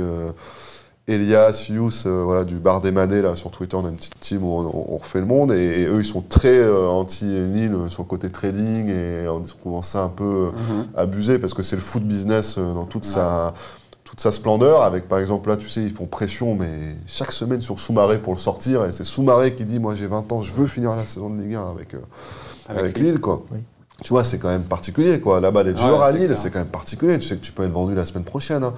Elias, Yous, voilà, du bar des Madets, là, sur Twitter, on a une petite team où on refait le monde, et eux, ils sont très anti-Lille sur le côté trading, et en trouvant ça un peu abusé, parce que c'est le foot business dans toute sa splendeur, avec par exemple, là, tu sais, ils font pression, mais chaque semaine sur Soumaré pour le sortir, et c'est Soumaré qui dit, moi j'ai 20 ans, je veux finir la saison de Ligue 1 avec Lille, quoi. Oui. Tu vois, c'est quand même particulier, quoi. Là-bas, d'être joueur à Lille, c'est quand même particulier. Tu sais que tu peux être vendu la semaine prochaine, hein.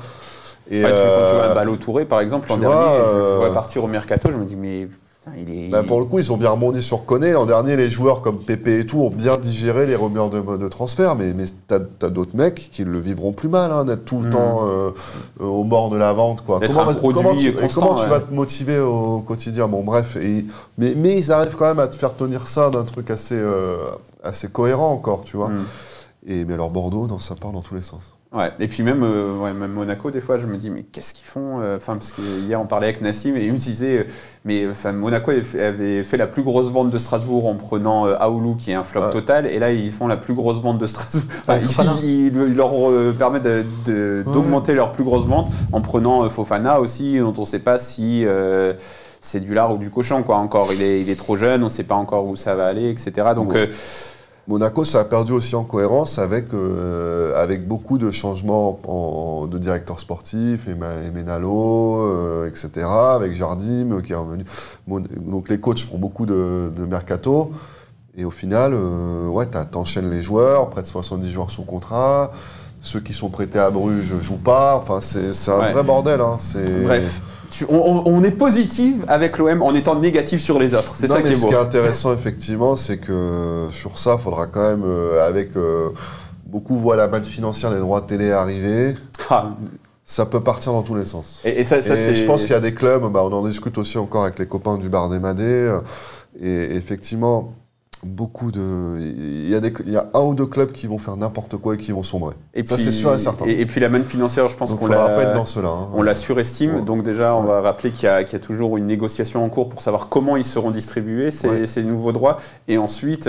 Et quand tu vois un Ballo Touré, par exemple, l'an dernier, je vois partir au Mercato, je me dis, mais putain, il est... pour le coup, ils ont bien rebondi sur Koné. L'an dernier, les joueurs comme Pépé et tout ont bien digéré les rumeurs de transfert, mais t'as d'autres mecs qui le vivront plus mal, hein, d'être tout le temps au bord de la vente, quoi. Comment tu vas te motiver au quotidien? Bon, bref. Mais ils arrivent quand même à te faire tenir ça d'un truc assez cohérent encore, tu vois. Mais alors Bordeaux, ça part dans tous les sens. Ouais, et puis même Monaco, des fois, je me dis, mais qu'est-ce qu'ils font? Parce que hier, on parlait avec Nassim et il me disait, Monaco avait fait la plus grosse vente de Strasbourg en prenant Aoulou, qui est un flop total, et là, ils font la plus grosse vente de Strasbourg. Ils leur permettent d'augmenter leur plus grosse vente en prenant Fofana aussi, dont on ne sait pas si c'est du lard ou du cochon, quoi. Encore, il est trop jeune, on ne sait pas encore où ça va aller, etc. Donc... Monaco, ça a perdu aussi en cohérence avec beaucoup de changements de directeur sportif, et Menalo, etc., avec Jardim qui est revenu. Donc les coachs font beaucoup de mercato, et au final, t'enchaînes les joueurs, près de 70 joueurs sous contrat, ceux qui sont prêtés à Bruges ne jouent pas, enfin c'est un vrai bordel. Hein. Bref. On est positif avec l'OM en étant négatif sur les autres. C'est ça qui est beau. Ce qui est intéressant, effectivement, c'est que sur ça, il faudra quand même, beaucoup voient la manne financière des droits de télé arriver. Ça peut partir dans tous les sens. Et je pense qu'il y a des clubs, on en discute aussi encore avec les copains du bar des Madets, et effectivement... Il y a un ou deux clubs qui vont faire n'importe quoi et qui vont sombrer. Ça, c'est sûr et certain. Et puis la manne financière, je pense qu'on la surestime. Ouais. Donc déjà, on va rappeler qu'il y a toujours une négociation en cours pour savoir comment ils seront distribués, ces nouveaux droits. Et ensuite,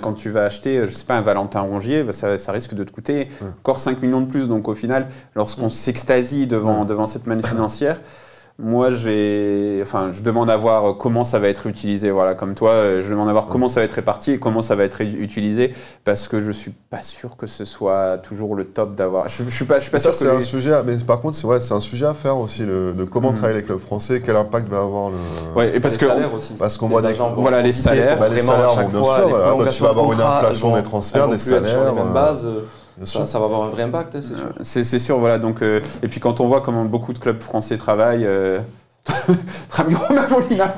quand tu vas acheter, je sais pas, un Valentin Rongier, ça risque de te coûter encore 5 millions de plus. Donc au final, lorsqu'on s'extasie devant cette manne financière, moi, je demande à voir comment ça va être utilisé. Voilà, comme toi, je demande à voir comment ça va être réparti et comment ça va être utilisé, parce que je suis pas sûr que ce soit toujours le top d'avoir. Je suis pas sûr. Ça, c'est un sujet. Mais par contre, c'est un sujet à faire aussi, de comment travailler les clubs français, quel impact va avoir le. Ouais, et parce que parce qu'on voit les salaires. Les salaires, bien sûr. Tu vas avoir une inflation des transferts, des salaires. Sur les mêmes bases. Ça va avoir un vrai impact, c'est sûr. C'est sûr, voilà. Donc, et puis quand on voit comment beaucoup de clubs français travaillent, Romain Molina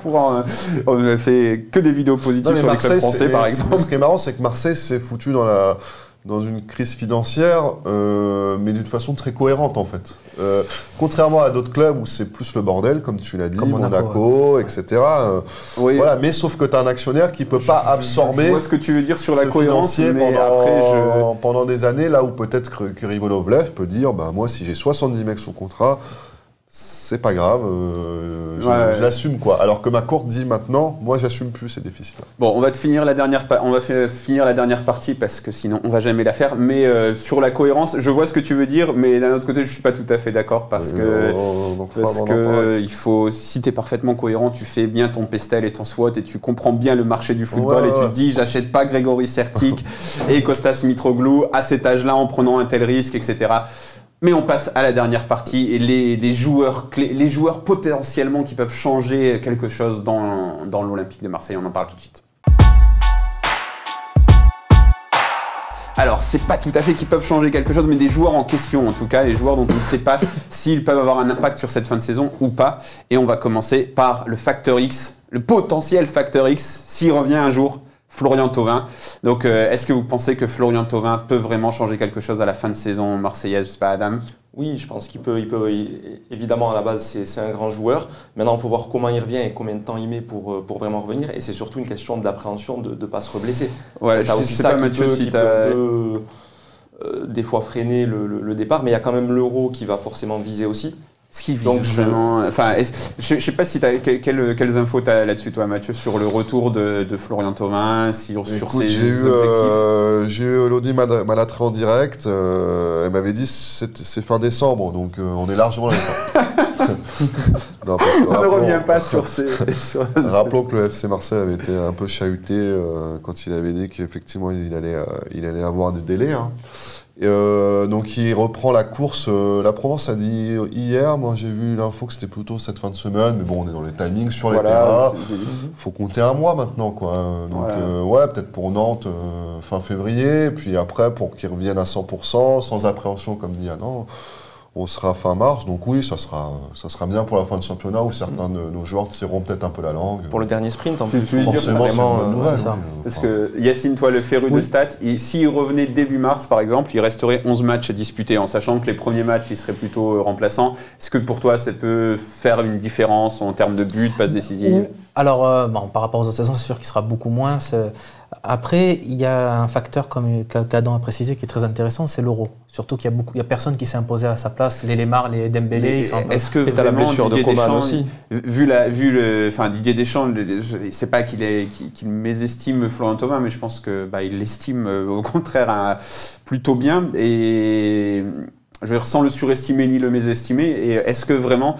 on fait que des vidéos positives sur Marseille, les clubs français, par exemple. Ce qui est marrant, c'est que Marseille s'est foutu dans une crise financière, mais d'une façon très cohérente, en fait. Contrairement à d'autres clubs où c'est plus le bordel, comme tu l'as dit, comme Monaco, etc. Voilà, mais sauf que tu as un actionnaire qui ne peut pas absorber. Je vois ce que tu veux dire sur la cohérence, mais pendant des années, là où peut-être que Rivolovlev peut dire, moi, si j'ai 70 mecs sous contrat, c'est pas grave, je l'assume, quoi. Alors que ma courte dit maintenant, moi j'assume plus, c'est difficile. Bon, on va finir la dernière partie parce que sinon on va jamais la faire. Mais sur la cohérence, je vois ce que tu veux dire, mais d'un autre côté, je suis pas tout à fait d'accord parce que il faut, si t'es parfaitement cohérent, tu fais bien ton pestel et ton SWOT et tu comprends bien le marché du football et tu te dis, j'achète pas Grégory Sertic et Kostas Mitroglou à cet âge-là en prenant un tel risque, etc. Mais on passe à la dernière partie et les joueurs clés, les joueurs potentiellement qui peuvent changer quelque chose dans l'Olympique de Marseille. On en parle tout de suite. Alors, c'est pas tout à fait qu'ils peuvent changer quelque chose, mais des joueurs en question, en tout cas, les joueurs dont on ne sait pas s'ils peuvent avoir un impact sur cette fin de saison ou pas. Et on va commencer par le facteur X, le potentiel facteur X, s'il revient un jour. Florian Thauvin. Donc, est-ce que vous pensez que Florian Thauvin peut vraiment changer quelque chose à la fin de saison marseillaise? Je sais pas, Adam? Oui, je pense qu'il peut. Évidemment, à la base, c'est un grand joueur. Maintenant, il faut voir comment il revient et combien de temps il met pour vraiment revenir. Et c'est surtout une question d'appréhension de ne pas se reblesser. Ouais, t'as aussi ça qui peut des fois freiner le départ. Mais il y a quand même l'Euro qui va forcément viser aussi. Ce qui vise vraiment. Enfin, je sais pas si tu as quelles infos tu as là-dessus, toi, Mathieu, sur le retour de Florian Thauvin, sur ses objectifs. J'ai eu Elodie Malatré en direct. Elle m'avait dit c'est fin décembre, donc on est largement dans les temps. Non, on ne revient pas sur ces. Rappelons que le FC Marseille avait été un peu chahuté quand il avait dit qu'effectivement il allait avoir des délais. Hein. Donc il reprend la course. La Provence a dit hier, moi j'ai vu l'info que c'était plutôt cette fin de semaine, mais bon on est dans les timings sur les terrains. Faut compter un mois maintenant quoi. Donc ouais, peut-être pour Nantes fin février, puis après pour qu'ils reviennent à 100%, sans appréhension comme dit Adam. On sera fin mars, donc oui, ça sera bien pour la fin de championnat où certains de nos joueurs tireront peut-être un peu la langue. Pour le dernier sprint, en plus. Forcément, c'est une bonne nouvelle. Parce que Yacine, toi, le féru de stats, s'il revenait début mars, par exemple, il resterait 11 matchs à disputer, en sachant que les premiers matchs, il serait plutôt remplaçant. Est-ce que pour toi, ça peut faire une différence en termes de buts, passes décisives? Alors, par rapport aux autres saisons, c'est sûr qu'il sera beaucoup moins. Après, il y a un facteur, comme qu'Adam a précisé, qui est très intéressant, c'est l'Euro. Surtout qu'il y a personne qui s'est imposé à sa place. Les Lemar, les Dembélé, ils sont un peu... Est-ce que vraiment Didier Deschamps aussi Didier Deschamps, c'est pas qu'il mésestime Florian Thauvin, mais je pense que il l'estime au contraire plutôt bien. Et je veux dire, sans le surestimer ni le mésestimer. Et est-ce que vraiment,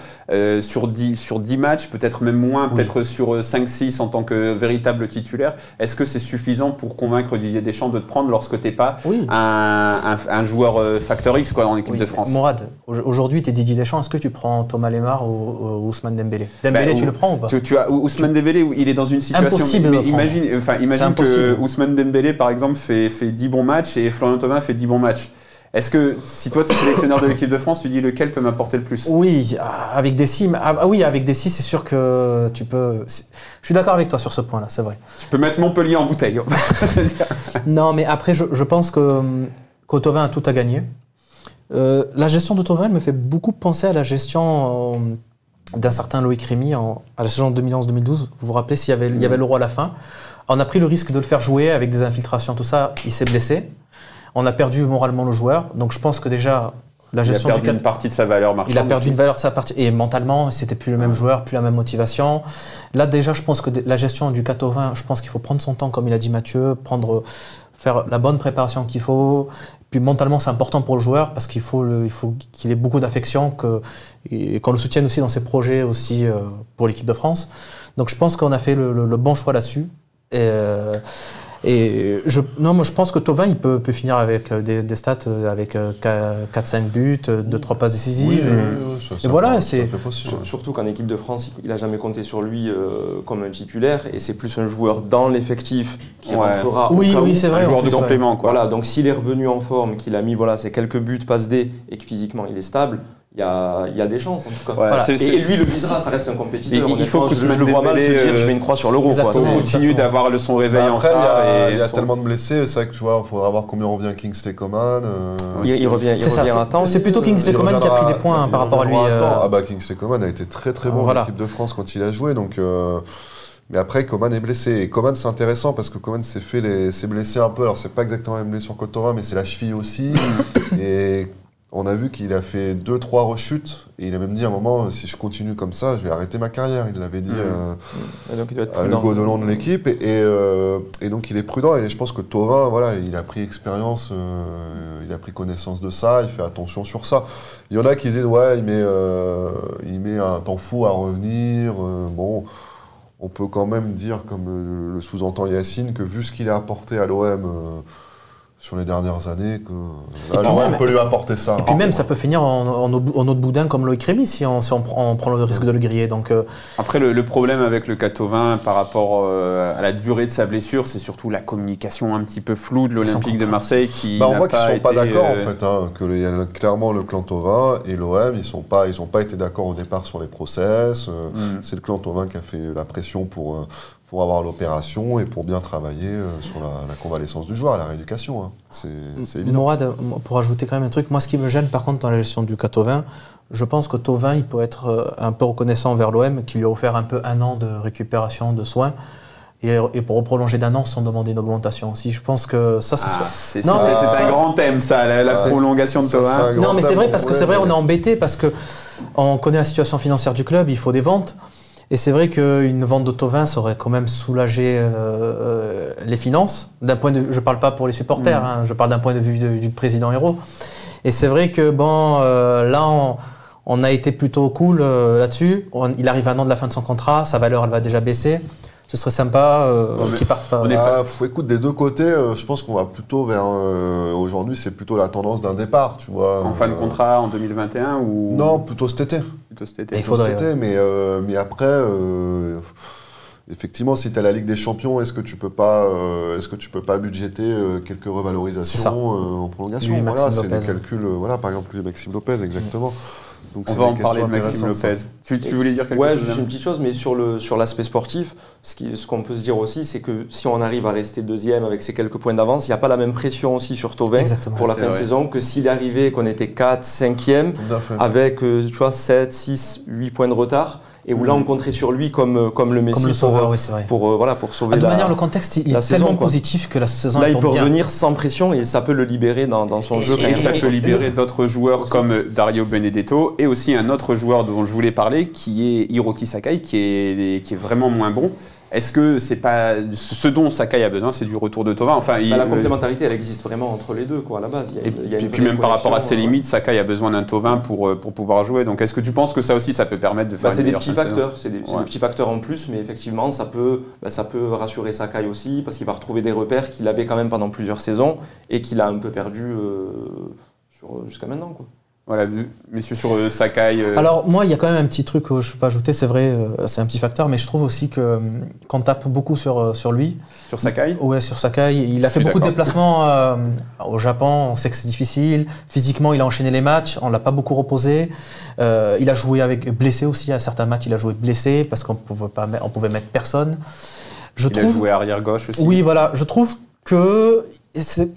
sur 10 matchs, peut-être même moins, peut-être sur 5-6 en tant que véritable titulaire, est-ce que c'est suffisant pour convaincre Didier Deschamps de te prendre lorsque tu n'es pas un joueur facteur X en équipe de France? Mourad, aujourd'hui, tu es Didier Deschamps, est-ce que tu prends Thomas Lemar ou Ousmane Dembélé? Dembélé, tu le prends ou pas? Tu as Ousmane Dembélé, il est dans une situation... Impossible mais imagine que Ousmane Dembélé, par exemple, fait 10 bons matchs et Florian Thauvin fait 10 bons matchs. Est-ce que, si toi, tu es sélectionneur de l'équipe de France, tu dis lequel peut m'apporter le plus? Oui, avec Dessy, avec Dessy, c'est sûr que tu peux... Je suis d'accord avec toi sur ce point-là, c'est vrai. Tu peux mettre Montpellier en bouteille. Non, mais après, je pense que Thauvin a tout à gagner. La gestion de Thauvin, elle me fait beaucoup penser à la gestion d'un certain Loïc Rémy à la saison 2011-2012. Vous vous rappelez, il y avait l'Euro à la fin. On a pris le risque de le faire jouer avec des infiltrations, tout ça. Il s'est blessé. On a perdu moralement le joueur, donc je pense que déjà la gestion il a perdu une partie de sa valeur marchande. Il a perdu une valeur de sa partie et mentalement, c'était plus le même joueur, plus la même motivation. Là déjà, je pense que la gestion du cas Thauvin, je pense qu'il faut prendre son temps, comme il a dit Mathieu, faire la bonne préparation qu'il faut. Puis mentalement, c'est important pour le joueur parce qu'il faut qu'il ait beaucoup d'affection, qu'on le soutienne aussi dans ses projets aussi pour l'équipe de France. Donc je pense qu'on a fait le bon choix là-dessus. Moi je pense que Thauvin il peut finir avec des stats avec 4-5 buts, 2-3 passes décisives. Et voilà, c'est surtout qu'en équipe de France, il n'a jamais compté sur lui comme un titulaire et c'est plus un joueur dans l'effectif qui rentrera. Oui, c'est vrai. Un joueur de complément. Voilà, donc s'il est revenu en forme, qu'il a mis ses quelques buts, passes D et que physiquement il est stable. Il y a des chances en tout cas. Voilà. Et lui le visera, ça reste un compétiteur. Il faut que je le vois mal se dire je mets une croix sur l'Euro. Il continue d'avoir son réveil en retard. Il y a tellement de blessés, c'est vrai que tu vois, il faudra voir combien revient Kingsley Coman. Il revient à temps. C'est plutôt Kingsley Coman qui a pris des points par rapport à lui. Kingsley Coman a été très très bon en équipe de France quand il a joué, donc. Mais après, Coman est blessé. Et Coman, c'est intéressant parce que Coman s'est blessé un peu. Alors, c'est pas exactement la blessure sur Thauvin, mais c'est la cheville aussi. Et on a vu qu'il a fait 2-3 rechutes. Et il a même dit à un moment, si je continue comme ça, je vais arrêter ma carrière. Il l'avait dit à Hugo Delon de l'équipe. Et donc, il est prudent. Et je pense que Thauvin, il a pris expérience, il a pris connaissance de ça. Il fait attention sur ça. Il y en a qui disent, il met un temps fou à revenir. On peut quand même dire, comme le sous-entend Yacine, que vu ce qu'il a apporté à l'OM sur les dernières années, que l'OM peut lui apporter ça. Et puis même, ça peut finir en autre boudin comme Loïc Rémy si on prend le risque de le griller. Donc, Après, le problème avec le cas Thauvin par rapport à la durée de sa blessure, c'est surtout la communication un petit peu floue de l'Olympique de Marseille qui on voit qu'ils ne sont pas d'accord en fait. Il y a clairement le clan Thauvin et l'OM, ils n'ont pas été d'accord au départ sur les process. C'est le clan Thauvin qui a fait la pression pour avoir l'opération et pour bien travailler sur la convalescence du joueur, la rééducation. C'est évident. Mourad, pour ajouter quand même un truc, moi ce qui me gêne par contre dans la gestion du cas Thauvin, je pense que Thauvin il peut être un peu reconnaissant envers l'OM qui lui a offert un peu 1 an de récupération, de soins. Et pour prolonger d'1 an sans demander une augmentation aussi. Je pense que ça, ce serait... C'est un grand thème, ça, la prolongation de Thauvin. Non, mais c'est vrai, parce que c'est vrai, on est embêté, parce que On connaît la situation financière du club, il faut des ventes. Et c'est vrai qu'une vente de Thauvin, ça aurait quand même soulagé les finances. D'un point de vue, je ne parle pas pour les supporters, hein, je parle d'un point de vue du président Hérault. Et c'est vrai que là, on a été plutôt cool là-dessus. Il arrive un an de la fin de son contrat, sa valeur elle va déjà baisser. Ce serait sympa qu'ils partent pas. Écoute, des deux côtés, je pense qu'on va plutôt vers... aujourd'hui, c'est plutôt la tendance d'un départ, tu vois. En fin de contrat en 2021 ou... Non, plutôt cet été. Plutôt cet été. Il faudrait, mais après... effectivement, si tu as la Ligue des Champions, est-ce que tu peux pas budgéter quelques revalorisations en prolongation? Voilà, c'est des calculs. Voilà, par exemple, Maxime Lopez, exactement. Donc on va en parler de Maxime Lopez. Tu voulais dire quelque chose? Ouais, juste une petite chose, mais sur l'aspect sportif, ce qu'on peut se dire aussi, c'est que si on arrive à rester deuxième avec ces quelques points d'avance, il n'y a pas la même pression aussi sur Thauvin pour la fin de saison que s'il arrivait qu'on était 4, 5e, avec tu vois, 7, 6, 8 points de retard. Et où là, on compterait sur lui comme le Messi pour sauver de manière, le contexte il est tellement positif que la saison là, il peut revenir sans pression et ça peut le libérer dans son jeu. Et ça peut libérer d'autres joueurs comme Dario Benedetto et aussi un autre joueur dont je voulais parler qui est Hiroki Sakai qui est vraiment moins bon. Est-ce que c'est pas ce dont Sakai a besoin, c'est du retour de Thauvin? Enfin, la complémentarité, elle existe vraiment entre les deux, quoi, à la base. Et puis même par rapport à ses limites, Sakai a besoin d'un Thauvin pour pouvoir jouer. Donc, est-ce que tu penses que ça aussi, ça peut permettre de faire c'est des petits facteurs, c'est des petits facteurs en plus, mais effectivement, ça peut rassurer Sakai aussi parce qu'il va retrouver des repères qu'il avait quand même pendant plusieurs saisons et qu'il a un peu perdu jusqu'à maintenant, quoi. Voilà, messieurs, sur Sakai. Alors, moi, il y a quand même un petit truc que je peux ajouter, c'est vrai, c'est un petit facteur, mais je trouve aussi qu'on tape beaucoup sur lui. Sur Sakai? Ouais, sur Sakai. Il a fait beaucoup de déplacements au Japon, on sait que c'est difficile. Physiquement, il a enchaîné les matchs, on ne l'a pas beaucoup reposé. Il a joué blessé aussi, à certains matchs, il a joué blessé parce qu'on pouvait mettre personne. Il a joué arrière gauche aussi. Oui, voilà, je trouve que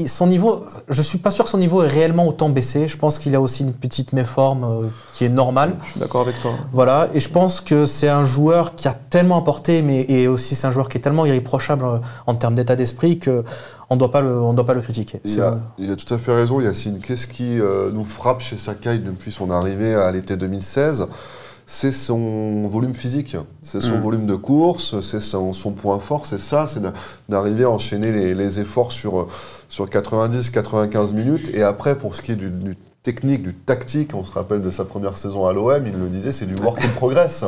son niveau, je suis pas sûr que son niveau est réellement autant baissé. Je pense qu'il a aussi une petite méforme qui est normale. Je suis d'accord avec toi. Voilà, et je pense que c'est un joueur qui a tellement apporté, et aussi c'est un joueur qui est tellement irréprochable en termes d'état d'esprit que on doit pas le critiquer. Il a tout à fait raison, Yacine. Qu'est-ce qui nous frappe chez Sakai depuis son arrivée à l'été 2016? C'est son volume physique, c'est son volume de course, c'est son point fort, c'est d'arriver à enchaîner les efforts sur 90-95 minutes. Et après, pour ce qui est du technique, du tactique, on se rappelle de sa première saison à l'OM, il le disait, c'est du work in progress.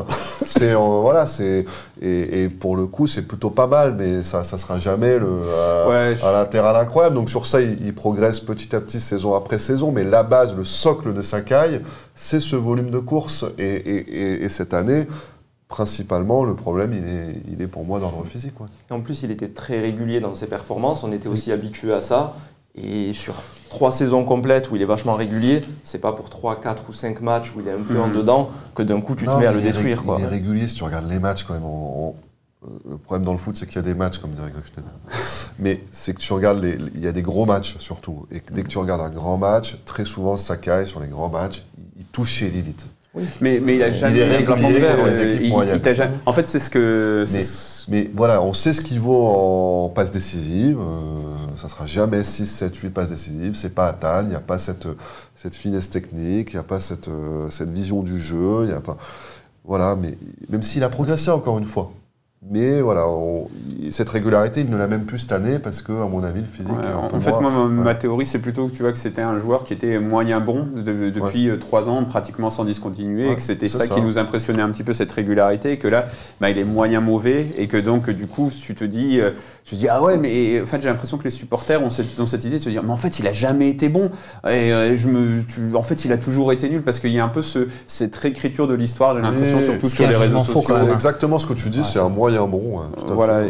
Et pour le coup, c'est plutôt pas mal, mais ça sera jamais à l'intervalle incroyable. Donc sur ça, il progresse petit à petit, saison après saison, mais la base, le socle de Sakai, c'est ce volume de course. Et cette année, principalement, le problème, il est pour moi d'ordre physique. Ouais. Et en plus, il était très régulier dans ses performances, on était aussi habitué à ça. Et sur 3 saisons complètes où il est vachement régulier, c'est pas pour 3, 4 ou 5 matchs où il est un peu en dedans que d'un coup tu te mets à le détruire. Il est régulier si tu regardes les matchs quand même. Le problème dans le foot, c'est qu'il y a des matchs, comme dirait Gochten. Mais c'est que tu regardes, il y a des gros matchs surtout. Et dès que tu regardes un grand match, très souvent Sakai, sur les grands matchs, il touche chez l'élite. Oui. Mais il a jamais un plafond de verre. En fait, c'est ce que... Mais voilà, on sait ce qu'il vaut en passes décisives. Ça sera jamais 6, 7, 8 passes décisives. C'est pas Attal, il n'y a pas cette finesse technique, il n'y a pas cette vision du jeu. Il y a pas... Voilà, mais même s'il a progressé encore une fois. Mais voilà, cette régularité, il ne l'a même plus cette année parce que, à mon avis, le physique est un peu En fait, ma théorie, c'est plutôt que tu vois que c'était un joueur qui était moyen bon depuis 3 ans, pratiquement sans discontinuer, et que c'était ça qui nous impressionnait un petit peu, cette régularité, et que là, il est moyen mauvais, et que donc, du coup, tu te dis, ah ouais, mais en fait, j'ai l'impression que les supporters ont cette idée de se dire, mais en fait, il a jamais été bon, et en fait, il a toujours été nul, parce qu'il y a un peu cette réécriture de l'histoire, j'ai l'impression, surtout sur les réseaux sociaux. C'est exactement ce que tu dis, c'est un moyen bon. Voilà.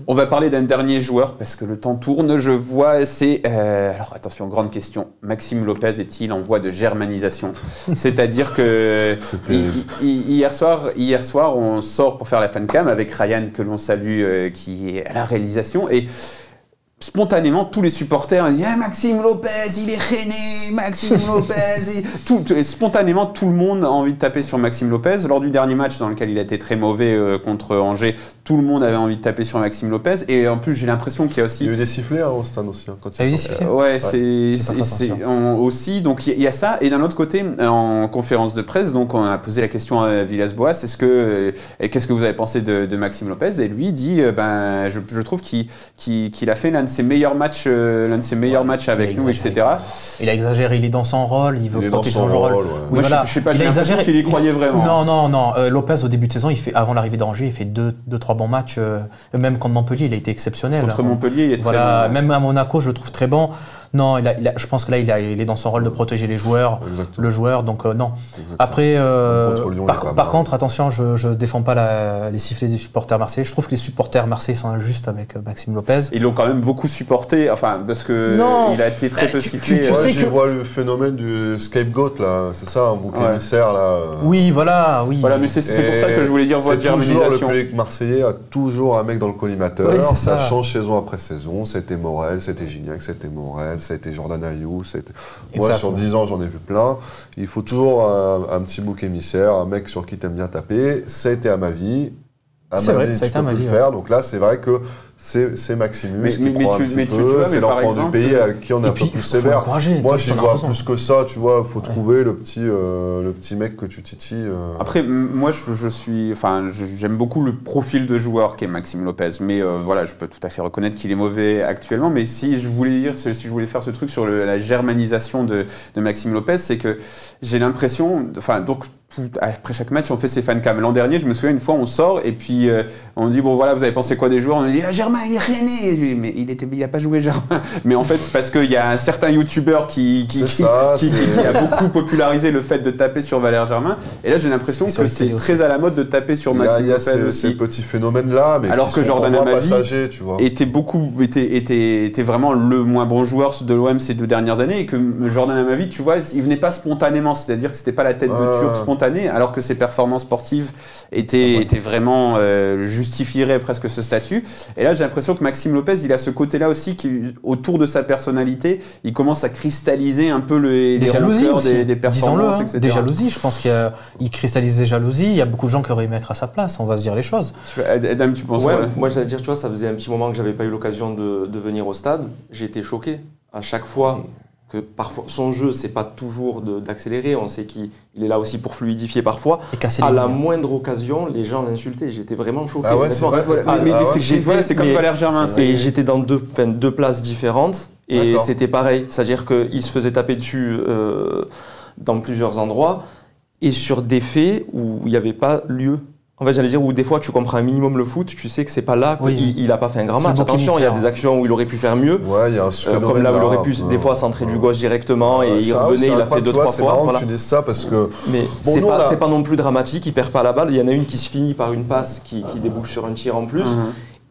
On va parler d'un dernier joueur parce que le temps tourne, je vois. C'est alors attention, grande question. Maxime Lopez est-il en voie de germanisation? C'est-à-dire que hier soir, on sort pour faire la fancam avec Ryan que l'on salue, qui est à la réalisation et spontanément, tous les supporters disent Maxime Lopez, il est rené, Maxime Lopez. Spontanément, tout le monde a envie de taper sur Maxime Lopez. Lors du dernier match dans lequel il a été très mauvais contre Angers, tout le monde avait envie de taper sur Maxime Lopez. Et en plus, j'ai l'impression qu'il y a aussi... Il y a eu des sifflets au stade aussi. Quand il y a eu des sifflets ouais, aussi. Donc il y a ça. Et d'un autre côté, en conférence de presse, donc on a posé la question à Villas-Boas, qu'est-ce que vous avez pensé de Maxime Lopez? Et lui dit, je trouve qu'il a fait l'un de ses meilleurs matchs, avec nous, etc. Il a exagéré, il est dans son rôle, il veut protéger son rôle. Ouais. Oui, moi, je sais pas, j'ai l'impression qu'il y croyait vraiment. Non. Lopez, au début de saison, avant l'arrivée d'Angers, il fait 2-3 bons matchs. Même contre Montpellier, il a été exceptionnel. Contre Montpellier, il est très bon. Même à Monaco, je le trouve très bon. Non, je pense que là, il est dans son rôle de protéger les joueurs, le joueur, donc non. Exactement. Après, par contre, attention, je défends pas les sifflets des supporters marseillais. Je trouve que les supporters marseillais sont injustes avec Maxime Lopez. Ils l'ont quand même beaucoup supporté, parce que il a été très peu sifflé. J'y vois le phénomène du scapegoat là, c'est ça, un bouc émissaire là. Oui, voilà. Voilà, mais c'est pour ça que je voulais dire voie de germanisation. Le public marseillais a toujours un mec dans le collimateur. Oui, ça change saison après saison. C'était Morel, c'était Gignac, c'était Morel. Ça a été Jordan Ayew, moi sur 10 ans j'en ai vu plein. Il faut toujours un petit bouc émissaire, un mec sur qui t'aimes bien taper. Ça a été à ma vie. C'est vrai, ça a été à ma vie. Donc là c'est vrai que c'est Maximus qui prend un petit peu, c'est l'enfant du pays à qui on est un peu plus sévère. Moi j'y vois plus que ça, tu vois, il faut trouver le petit mec que tu titilles. Après, moi j'aime beaucoup le profil de joueur qu'est Maxime Lopez, mais voilà, je peux tout à fait reconnaître qu'il est mauvais actuellement, mais si je voulais faire ce truc sur la germanisation de Maxime Lopez, c'est que j'ai l'impression, après chaque match, on fait ses fancams. L'an dernier, je me souviens, une fois, on sort et puis on dit, bon voilà, vous avez pensé quoi des joueurs? On dit, Germain, il est rien né. Mais il n'a pas joué Germain. Mais en fait, c'est parce qu'il y a un certain youtubeur qui a beaucoup popularisé le fait de taper sur Valère Germain. Et là, j'ai l'impression que c'est très à la mode de taper sur Maxime Lopez aussi. Il y a ces petits phénomènes-là, mais alors que Jordan Amavi était vraiment le moins bon joueur de l'OM ces 2 dernières années, et que Jordan Amavi, tu vois, il venait pas spontanément, c'est-à-dire que c'était pas la tête de Turc spontanée, alors que ses performances sportives étaient vraiment justifieraient presque ce statut. Et là, j'ai l'impression que Maxime Lopez, il a ce côté-là aussi qui, autour de sa personnalité, il commence à cristalliser un peu les rancœurs des performances, etc. Des jalousies, je pense qu'il cristallise des jalousies. Il y a beaucoup de gens qui auraient aimé être à sa place, on va se dire les choses. Adam, tu penses moi, j'allais dire, tu vois, ça faisait un petit moment que j'avais pas eu l'occasion de venir au stade. J'ai été choqué à chaque fois. Que parfois son jeu, c'est pas toujours d'accélérer, on sait qu'il est là aussi pour fluidifier parfois. À la moindre occasion, les gens l'insultaient. J'étais vraiment choqué. Ah ouais, c'est vrai. C'est comme Valère Germain. Et j'étais dans deux places différentes et c'était pareil. C'est-à-dire qu'il se faisait taper dessus dans plusieurs endroits et sur des faits où il n'y avait pas lieu. En fait, j'allais dire où des fois tu comprends un minimum le foot, tu sais que c'est pas là qu'il n'a pas fait un grand match. Attention, il y a des actions où il aurait pu faire mieux. Ouais, il y a un comme là où il aurait pu des fois centrer du gauche directement et il revenait, il a fait 2-3 fois. C'est marrant que tu dises ça parce que. Mais c'est pas non plus dramatique, il perd pas la balle. Il y en a une qui se finit par une passe qui débouche sur un tir en plus.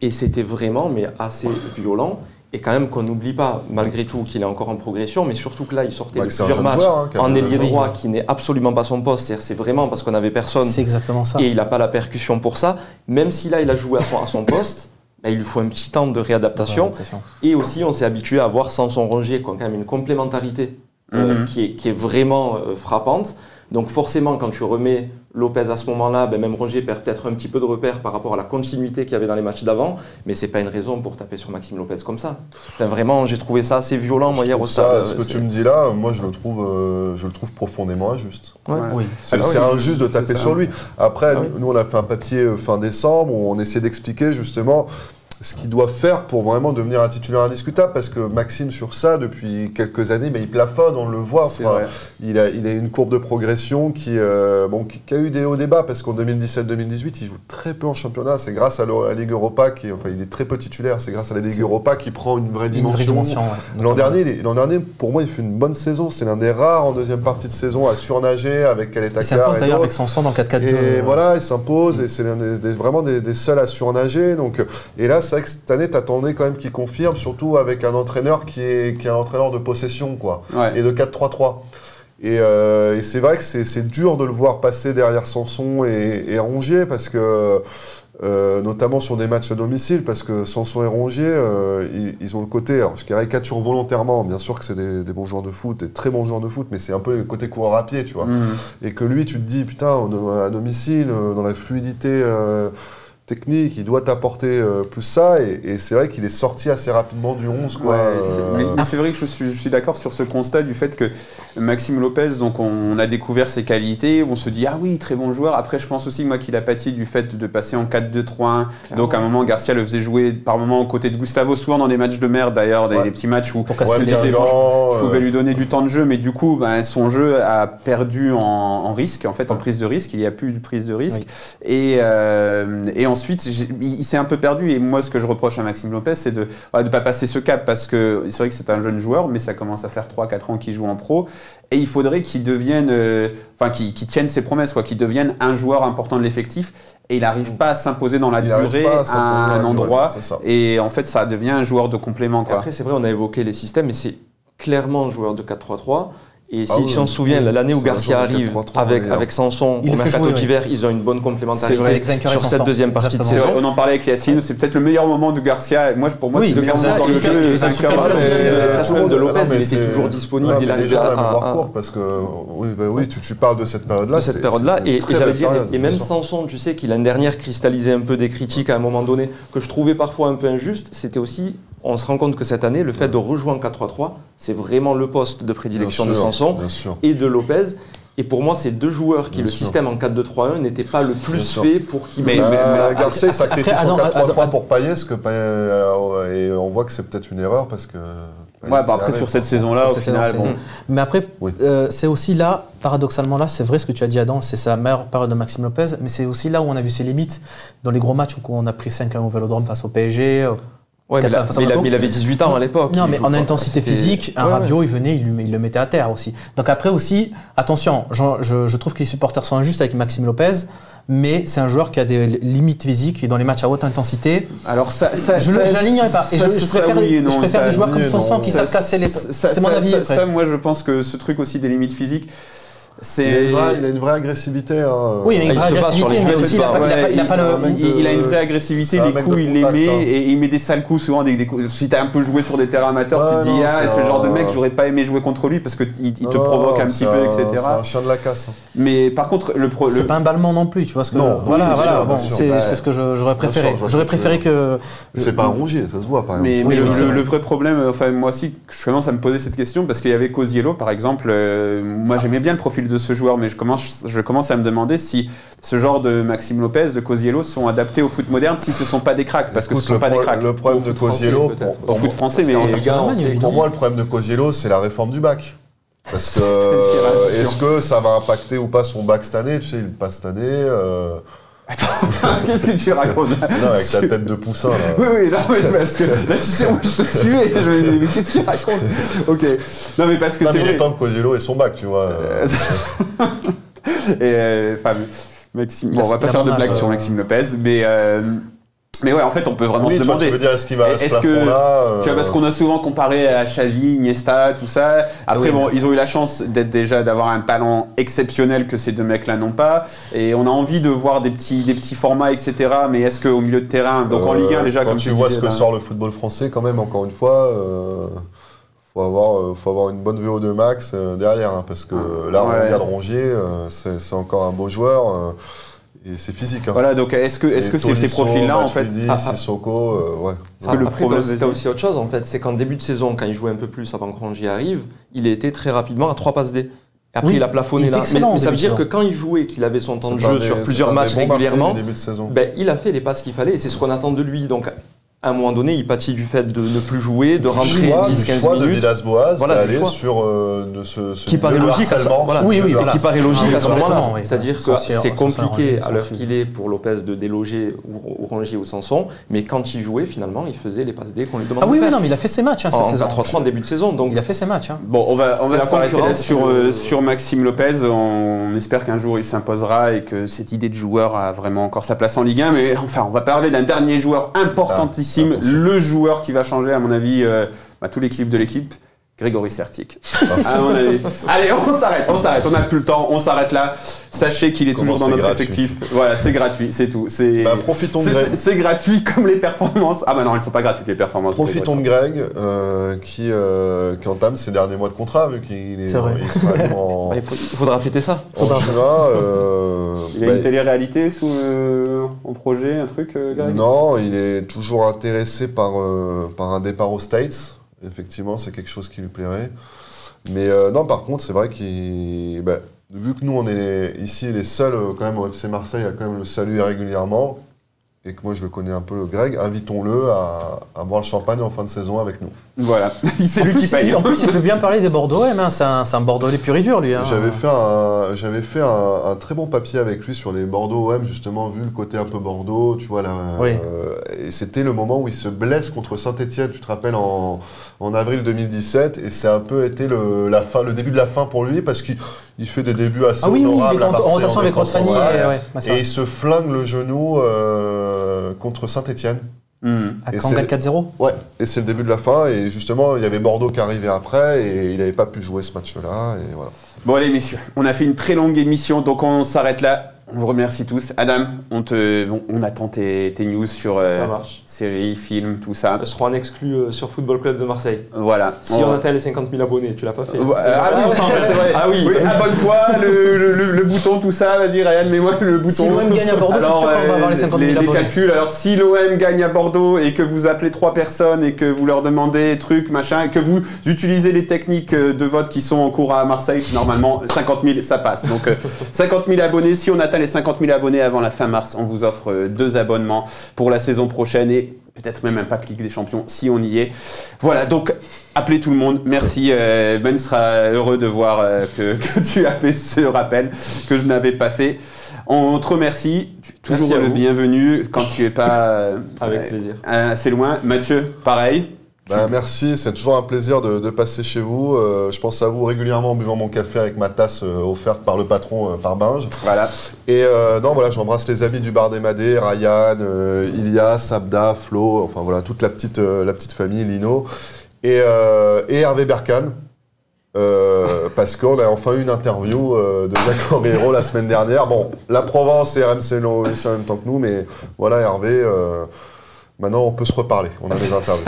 Et c'était vraiment assez violent. Et quand même qu'on n'oublie pas, malgré tout, qu'il est encore en progression, mais surtout que là, il sortait de plusieurs matchs en ailier droit qui n'est absolument pas son poste. C'est vraiment parce qu'on n'avait personne. C'est exactement ça. Et il n'a pas la percussion pour ça. Même si là, il a joué à son poste, il lui faut un petit temps de réadaptation. Et aussi, on s'est habitué à voir Samson Rongier quand même une complémentarité qui est vraiment frappante. Donc forcément, quand tu remets Lopez à ce moment-là, même Rongier perd peut-être un petit peu de repère par rapport à la continuité qu'il y avait dans les matchs d'avant, mais c'est pas une raison pour taper sur Maxime Lopez comme ça. Vraiment, j'ai trouvé ça assez violent moi hier au stade. Ce que tu me dis là, moi je le trouve profondément injuste. Ouais. Oui. C'est injuste de taper sur lui. Après, nous on a fait un papier fin décembre où on essayait d'expliquer justement ce qu'il doit faire pour vraiment devenir un titulaire indiscutable, parce que Maxime sur ça depuis quelques années, mais il plafonne, on le voit. Il a une courbe de progression qui a eu des hauts débats, parce qu'en 2017-2018 il joue très peu en championnat. C'est grâce à la Ligue Europa il est très peu titulaire. C'est grâce à la Ligue Europa qui prend une vraie dimension. L'an dernier, pour moi, il fait une bonne saison. C'est l'un des rares en deuxième partie de saison à surnager avec Caleta. Il s'impose d'ailleurs avec Sanson dans 4-4-2. Et voilà, il s'impose et c'est vraiment des seuls à surnager. Et là, c'est vrai que cette année, t'attendais quand même qu'il confirme, surtout avec un entraîneur qui est un entraîneur de possession, et de 4-3-3. Et c'est vrai que c'est dur de le voir passer derrière Sanson et Rongier, parce que notamment sur des matchs à domicile, parce que Sanson et Rongier, ils ont le côté, alors je caricature volontairement, bien sûr que c'est des bons joueurs de foot, des très bons joueurs de foot, mais c'est un peu le côté coureur à pied, tu vois. Et que lui, tu te dis, putain, à domicile, dans la fluidité technique, il doit t'apporter plus ça, et c'est vrai qu'il est sorti assez rapidement du 11. Quoi. Ouais, mais c'est vrai que je suis d'accord sur ce constat du fait que Maxime Lopez, donc on a découvert ses qualités, on se dit ah oui, très bon joueur. Après, je pense aussi moi qu'il a pâti du fait de passer en 4-2-3-1. Donc à un moment, Garcia le faisait jouer par moment aux côtés de Gustavo, souvent dans des matchs de merde d'ailleurs, des petits matchs où je pouvais lui donner du temps de jeu, mais du coup, son jeu a perdu en risque, en fait, en prise de risque. Il n'y a plus de prise de risque. Oui. Et ensuite, il s'est un peu perdu, et moi ce que je reproche à Maxime Lopez, c'est de ne pas passer ce cap, parce que c'est vrai que c'est un jeune joueur, mais ça commence à faire 3-4 ans qu'il joue en pro, et il faudrait qu'il devienne, qu'il tienne ses promesses, qu'il devienne un joueur important de l'effectif, et il n'arrive pas à s'imposer dans la durée à un endroit, et en fait ça devient un joueur de complément. Après c'est vrai, on a évoqué les systèmes, mais c'est clairement un joueur de 4-3-3. Et si on se souvient, l'année où Garcia arrive avec Sanson au mercato d'hiver, ils ont une bonne complémentarité sur cette deuxième partie de saison. On en parlait avec Yacine, c'est peut-être le meilleur moment de Garcia. Pour moi, c'est le meilleur moment dans le jeu. Le de Lopez, il était toujours disponible. Il arrivait à avoir court parce que tu parles de cette période-là. Cette période-là, et j'allais dire, et même Sanson, tu sais, qui l'année dernière cristallisait un peu des critiques à un moment donné, que je trouvais parfois un peu injuste, c'était aussi. On se rend compte que cette année, le fait de rejouer en 4-3-3, c'est vraiment le poste de prédilection de Sanson et de Lopez. Et pour moi, c'est deux joueurs qui, le système en 4-2-3-1, n'était pas le plus fait pour qu'ils... Mais Garcia sacrifie son 4-3-3 pour Payet, et on voit que c'est peut-être une erreur parce que... après sur cette saison-là, au final... Mais après, c'est aussi là, paradoxalement là, c'est vrai ce que tu as dit Adam, c'est sa meilleure période de Maxime Lopez, mais c'est aussi là où on a vu ses limites, dans les gros matchs où on a pris 5-1 au Vélodrome face au PSG... Ouais, mais il avait 18 ans à l'époque. Non, mais en intensité physique, un Rabiot, il venait, il le mettait à terre aussi. Donc après aussi, attention, je trouve que les supporters sont injustes avec Maxime Lopez, mais c'est un joueur qui a des limites physiques, et dans les matchs à haute intensité, alors je l'alignerai pas. Et je préfère des joueurs comme Sanson qui savent casser les... C'est mon avis. Ça, moi, je pense que ce truc aussi des limites physiques, il a une vraie agressivité. Oui, il a une vraie agressivité, mais aussi il a une vraie agressivité, les coups il les met, et il met des sales coups souvent. Si t'as un peu joué sur des terrains amateurs, tu te dis c'est le genre de mec, j'aurais pas aimé jouer contre lui parce qu'il te provoque un petit peu, etc. C'est un chien de la casse. Mais par contre, c'est pas un ballement non plus, tu vois ce que... Voilà, c'est ce que j'aurais préféré. J'aurais préféré que... C'est pas un rongier, ça se voit par exemple. Mais le vrai problème, moi aussi, je commence à me poser cette question parce qu'il y avait Cosiello par exemple. Moi j'aimais bien le profil de ce joueur, mais je commence à me demander si ce genre de Maxime Lopez, de Cosiello sont adaptés au foot moderne, si ce ne sont pas des cracks, parce que ce ne sont pas des cracks. Le problème de Cosiello, au foot français, mais pour moi, le problème de Cosiello, c'est la réforme du bac. Parce que est-ce que ça va impacter ou pas son bac cette année? Tu sais, il passe cette année. Attends, qu'est-ce que tu racontes là? Non, avec ta tête de poussin là. Oui, non, mais parce que là, tu sais, moi je te suivais, je me disais, mais qu'est-ce qu'il raconte? Ok. Non, mais parce que c'est. Il est temps que Cosiello ait son bac, tu vois. Et, Maxime. Bon, on va pas faire de blagues sur Maxime Lopez, mais ouais, en fait, on peut vraiment se demander. Tu veux dire, est-ce qu'il va à ce plafond-là Tu vois, parce qu'on a souvent comparé à Xavi, Iniesta, tout ça. Après, ils ont eu la chance d'avoir un talent exceptionnel que ces deux mecs-là n'ont pas. Et on a envie de voir des petits formats, etc. Mais est-ce qu'au milieu de terrain, donc en Ligue 1 déjà, quand tu vois ce que sort le football français, quand même, encore une fois, faut avoir une bonne VO2 max derrière, hein, parce que là, on regarde Rongier, c'est encore un beau joueur. Et c'est physique. Hein. Voilà, donc est-ce que c'est ces profils-là, en fait Sissoko, ouais. Parce que le problème, c'est aussi autre chose, en fait, c'est qu'en début de saison, quand il jouait un peu plus avant que Rongier arrive, il était très rapidement à 3 passes D. Après, il a plafonné là. Mais ça veut dire que quand il jouait, qu'il avait son temps de jeu sur plusieurs matchs régulièrement, il a fait les passes qu'il fallait, et c'est ce qu'on attend de lui. Donc, à un moment donné, il pâtit du fait de ne plus jouer, de rentrer 10-15 minutes. De Villas-Boas, d'aller sur qui paraît logique à ce moment-là. Qui paraît logique à ce moment-là. Oui. C'est-à-dire que c'est compliqué à l'heure qu'il est pour Lopez de déloger ou Rongier ou Sanson, mais quand il jouait, finalement, il faisait les passes D qu'on lui demandait. Ah oui, non, mais il a fait ses matchs cette saison. En 4-3-3 en début de saison. Donc il a fait ses matchs. Bon, on va s'arrêter là sur Maxime Lopez. On espère qu'un jour il s'imposera et que cette idée de joueur a vraiment encore sa place en Ligue 1. Mais enfin, on va parler d'un dernier joueur importantissime, le joueur qui va changer, à mon avis, tout l'équilibre de l'équipe, Grégory Sertic. À mon avis. Allez, on s'arrête. On n'a plus le temps, on s'arrête là. Sachez qu'il est toujours dans notre effectif. Voilà, c'est gratuit, c'est tout. Profitons de Greg. C'est gratuit comme les performances. Ah bah non, elles ne sont pas gratuites les performances. Profitons de Greg qui entame ses derniers mois de contrat vu qu'il est. C'est vrai. Il faudra fêter ça. Il a une télé-réalité en projet, un truc, Greg? Non, il est toujours intéressé par un départ aux States. Effectivement, c'est quelque chose qui lui plairait. Mais non, par contre, c'est vrai qu'il... vu que nous, on est ici les seuls, quand même, au FC Marseille, à quand même le saluer régulièrement, et que moi, je le connais un peu, le Greg, invitons-le à boire le champagne en fin de saison avec nous. Voilà, c'est lui qui paye. En plus, il peut bien parler des Bordeaux, hein. C'est un Bordelais pur et dur, lui. Hein. J'avais fait un très bon papier avec lui sur les Bordeaux OM, justement, vu le côté un peu Bordeaux, tu vois, là. Oui. Et c'était le moment où il se blesse contre Saint-Etienne, tu te rappelles, en avril 2017, et c'est un peu été le début de la fin pour lui, parce qu'il fait des débuts assez honorables. Il est en rotation avec Rodfany. Et il se flingue le genou contre Saint-Etienne. À Caen 4-0. Ouais, et c'est le début de la fin, et justement, il y avait Bordeaux qui arrivait après, et il n'avait pas pu jouer ce match-là, et voilà. Bon allez messieurs, on a fait une très longue émission, donc on s'arrête là. On vous remercie tous. Adam, on attend tes news sur séries, films, tout ça. Elles seront en exclu sur Football Club de Marseille. Voilà. Si on atteint les 50 000 abonnés, tu l'as pas fait. C'est vrai. Ah oui, abonne-toi, le bouton, tout ça. Vas-y Ryan, mets-moi le bouton. Si l'OM gagne à Bordeaux, alors, je suis sûr qu'on va avoir les 50 000 abonnés. Les calculs, alors si l'OM gagne à Bordeaux et que vous appelez 3 personnes et que vous leur demandez trucs, machin, et que vous utilisez les techniques de vote qui sont en cours à Marseille, normalement 50 000 ça passe. Donc 50 000 abonnés, si on atteint les 50 000 abonnés avant la fin mars, on vous offre 2 abonnements pour la saison prochaine et peut-être même un pack Ligue des Champions si on y est. Voilà, donc appelez tout le monde. Merci. Ben sera heureux de voir que tu as fait ce rappel que je n'avais pas fait. On te remercie. Toujours le bienvenu quand tu n'es pas avec plaisir. Assez loin. Mathieu, pareil. Merci, c'est toujours un plaisir de passer chez vous. Je pense à vous régulièrement en buvant mon café avec ma tasse offerte par le patron, par Binge. Voilà. Et j'embrasse les amis du Bar des Madés, Ryan, Ilias, Abda, Flo, enfin voilà, toute la petite famille, Lino. Et Hervé Berkane. Parce qu'on a enfin eu une interview de Jacques Henriero la semaine dernière. Bon, la Provence et RMC en même temps que nous, mais voilà, Hervé... Maintenant, on peut se reparler. On a des interviews.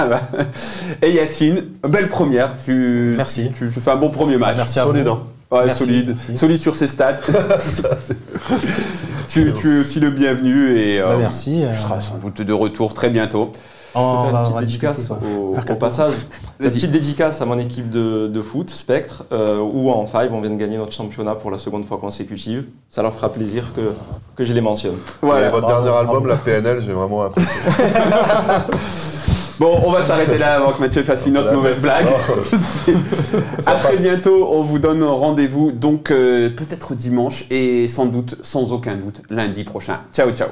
Et Yacine, belle première. Merci. Tu fais un bon premier match. Merci à solide. Ouais, solide. Solide sur ses stats. tu es aussi le bienvenu et merci. Tu seras sans doute de retour très bientôt. On va faire une petite dédicace au passage. Une petite dédicace à mon équipe de foot, Spectre, où en 5 on vient de gagner notre championnat pour la seconde fois consécutive. Ça leur fera plaisir que je les mentionne. Ouais, votre dernier album, la PNL, j'ai vraiment apprécié. Bon, on va s'arrêter là avant que Mathieu fasse une autre mauvaise blague. À très bientôt, on vous donne rendez-vous donc peut-être dimanche et sans aucun doute lundi prochain. Ciao, ciao.